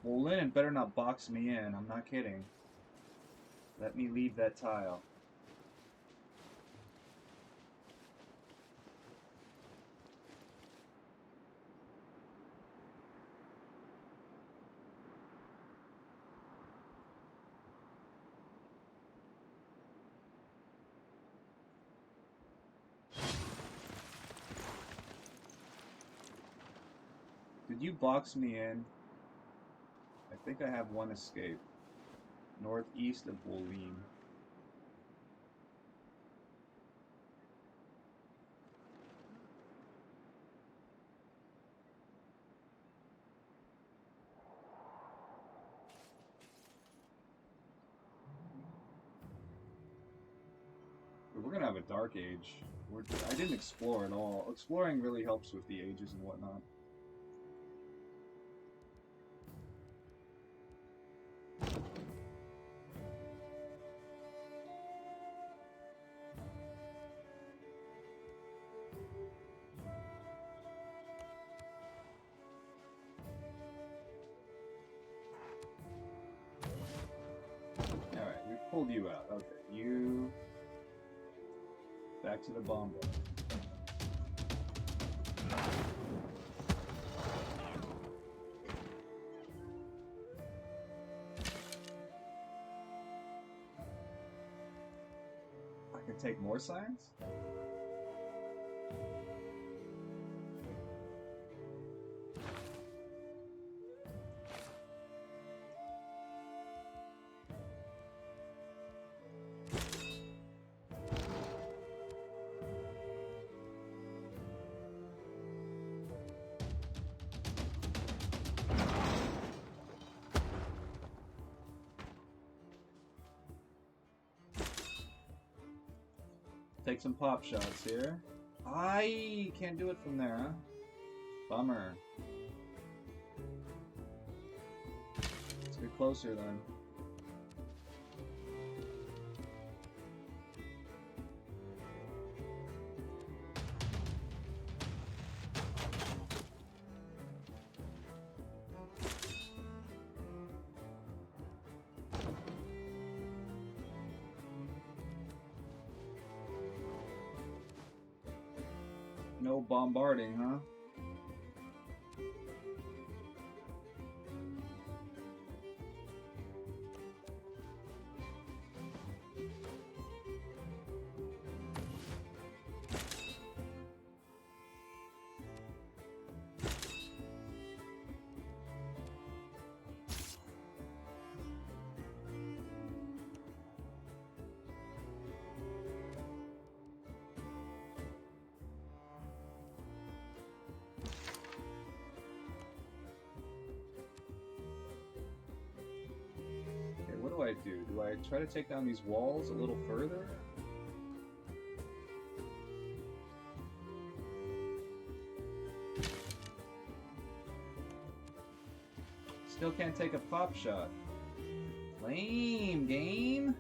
Well, Lynn better not box me in. I'm not kidding. Let me leave that tile. Did you box me in? I think I have 1 escape. Northeast of Wolim. We're gonna have a dark age. I didn't explore at all. Exploring really helps with the ages and whatnot. pulled you out. Okay, you back to the bomb bar. I can take more science? Take some pop shots here. I can't do it from there, huh? Bummer. Let's get closer then. No bombarding, huh? What do I do? Do I try to take down these walls a little further? Still can't take a pop shot. Lame game.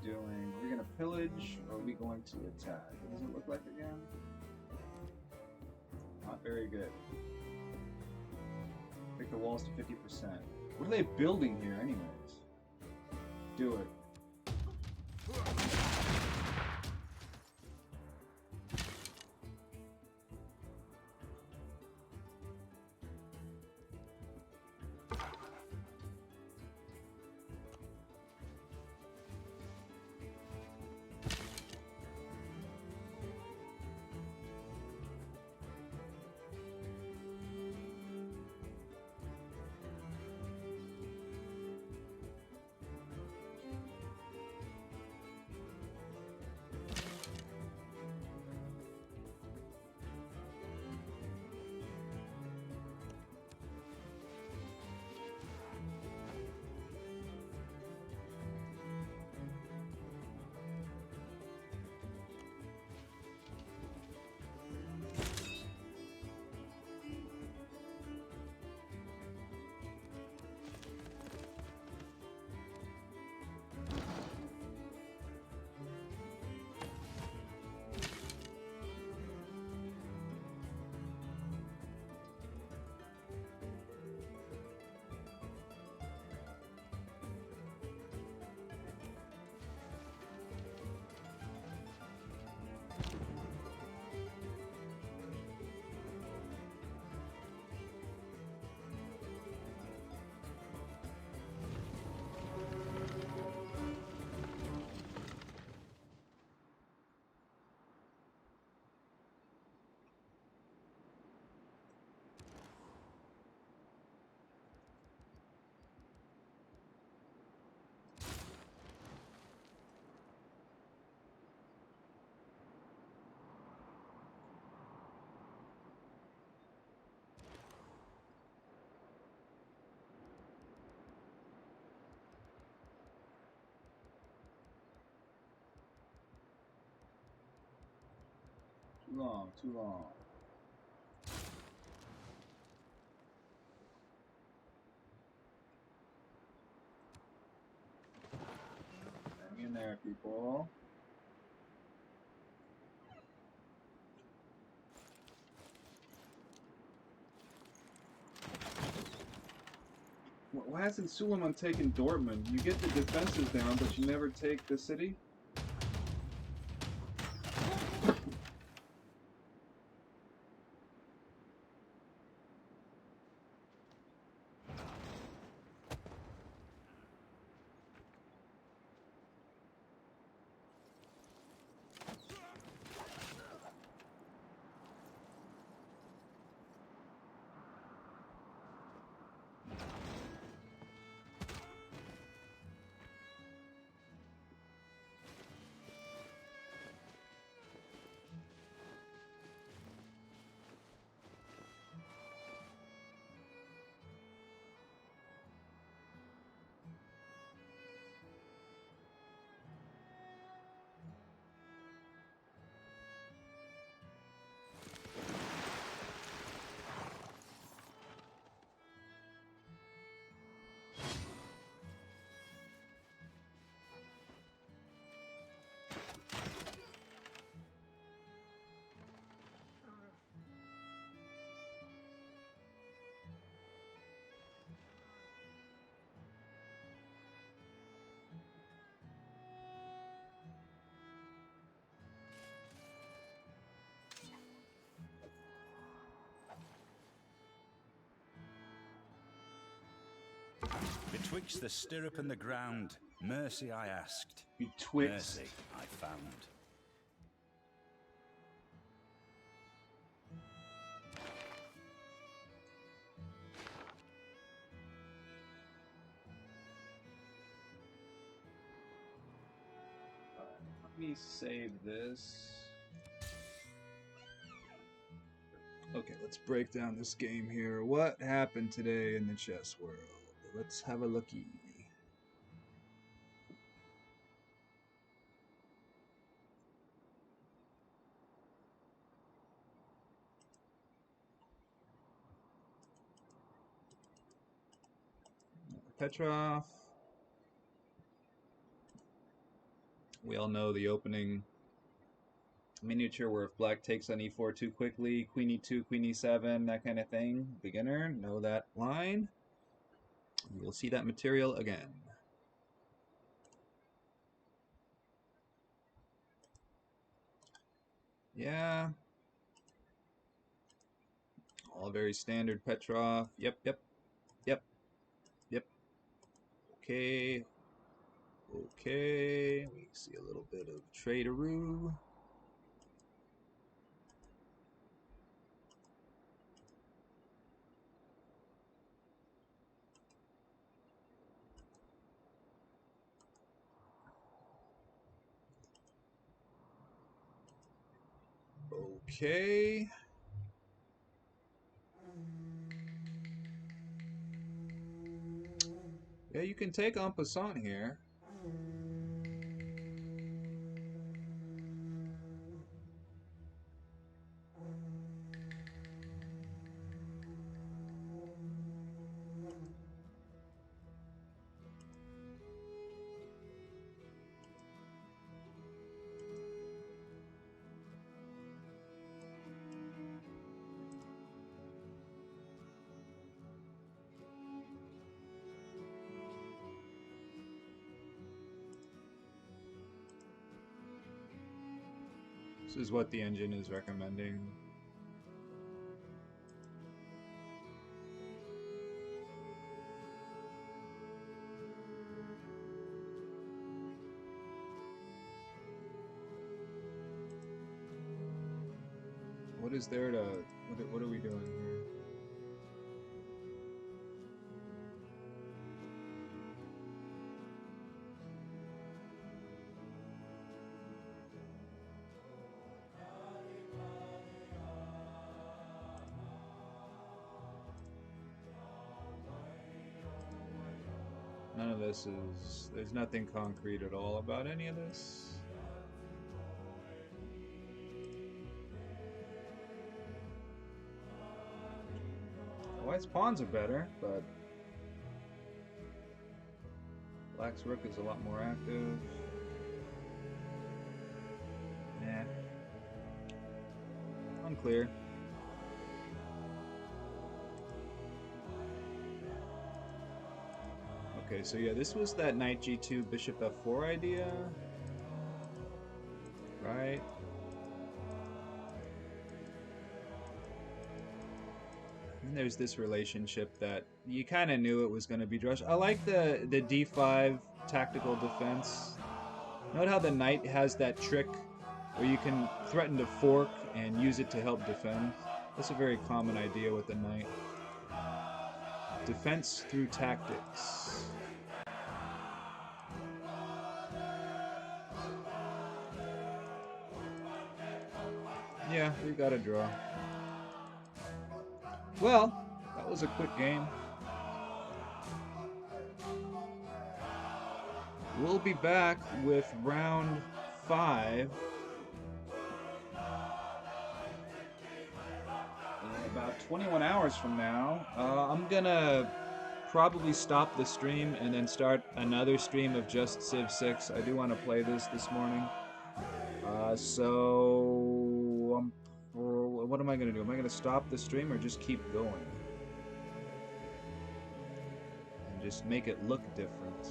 Doing? Are we going to pillage or are we going to attack? What does it look like again? Not very good. Take the walls to 50%. What are they building here anyways? Do it. long, too long. Hang in there, people. Why hasn't Suleiman taken Dortmund? You get the defenses down, but you never take the city? Betwixt the stirrup and the ground, mercy I asked. Betwixt. Mercy I found. Let me save this. Okay, let's break down this game here. What happened today in the chess world? Let's have a looky. Petrov. We all know the opening miniature where if black takes on e4 too quickly, queen e2, queen e7, that kind of thing. Beginner, know that line. You will see that material again. Yeah. All very standard Petrov. Yep. Okay. We see a little bit of traderoo. Okay. Yeah, you can take en passant here. This is what the engine is recommending. What is there to... What are we doing here? None of this is... There's nothing concrete at all about any of this. White's pawns are better, but Black's rook is a lot more active. Nah. Unclear. Okay, so yeah, this was that knight g2, bishop f4 idea. Right? And there's this relationship that you kind of knew it was going to be Drush. I like the d5 tactical defense. Note how the knight has that trick where you can threaten to fork and use it to help defend. That's a very common idea with the knight. Defense through tactics. Yeah, we got a draw. Well, that was a quick game. We'll be back with round 5 in about 21 hours from now. I'm gonna probably stop the stream and then start another stream of just Civ 6. I do want to play this morning. What am I going to do? Am I going to stop the stream or just keep going? And just make it look different?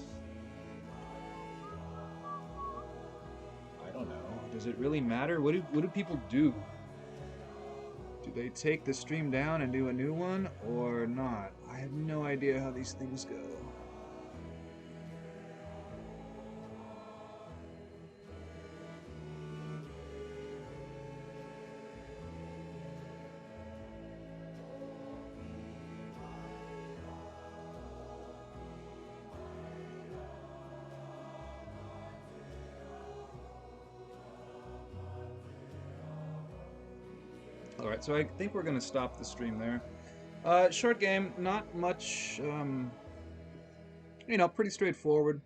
I don't know. Does it really matter? What do people do? Do they take the stream down and do a new one or not? I have no idea how these things go. Alright, so I think we're going to stop the stream there. Short game, not much, you know, pretty straightforward.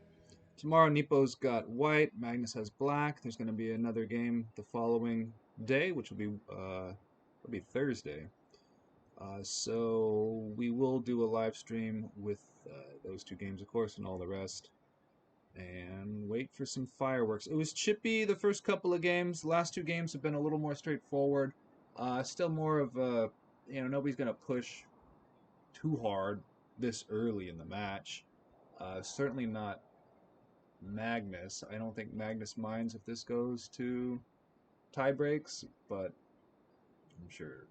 Tomorrow Nepo's got white, Magnus has black. There's going to be another game the following day, which will be Thursday. So we will do a live stream with those two games, of course, and all the rest. And wait for some fireworks. It was chippy the first couple of games. The last two games have been a little more straightforward. Still more of a, you know, nobody's going to push too hard this early in the match. Certainly not Magnus. I don't think Magnus minds if this goes to tie breaks, but I'm sure,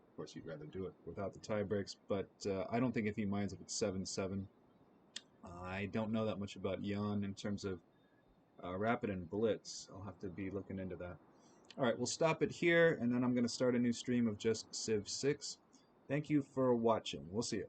of course, he'd rather do it without the tie breaks, but I don't think if he minds if it's 7-7. I don't know that much about Jan in terms of Rapid and Blitz. I'll have to be looking into that. Alright, we'll stop it here, and then I'm going to start a new stream of just Civ 6. Thank you for watching. We'll see you.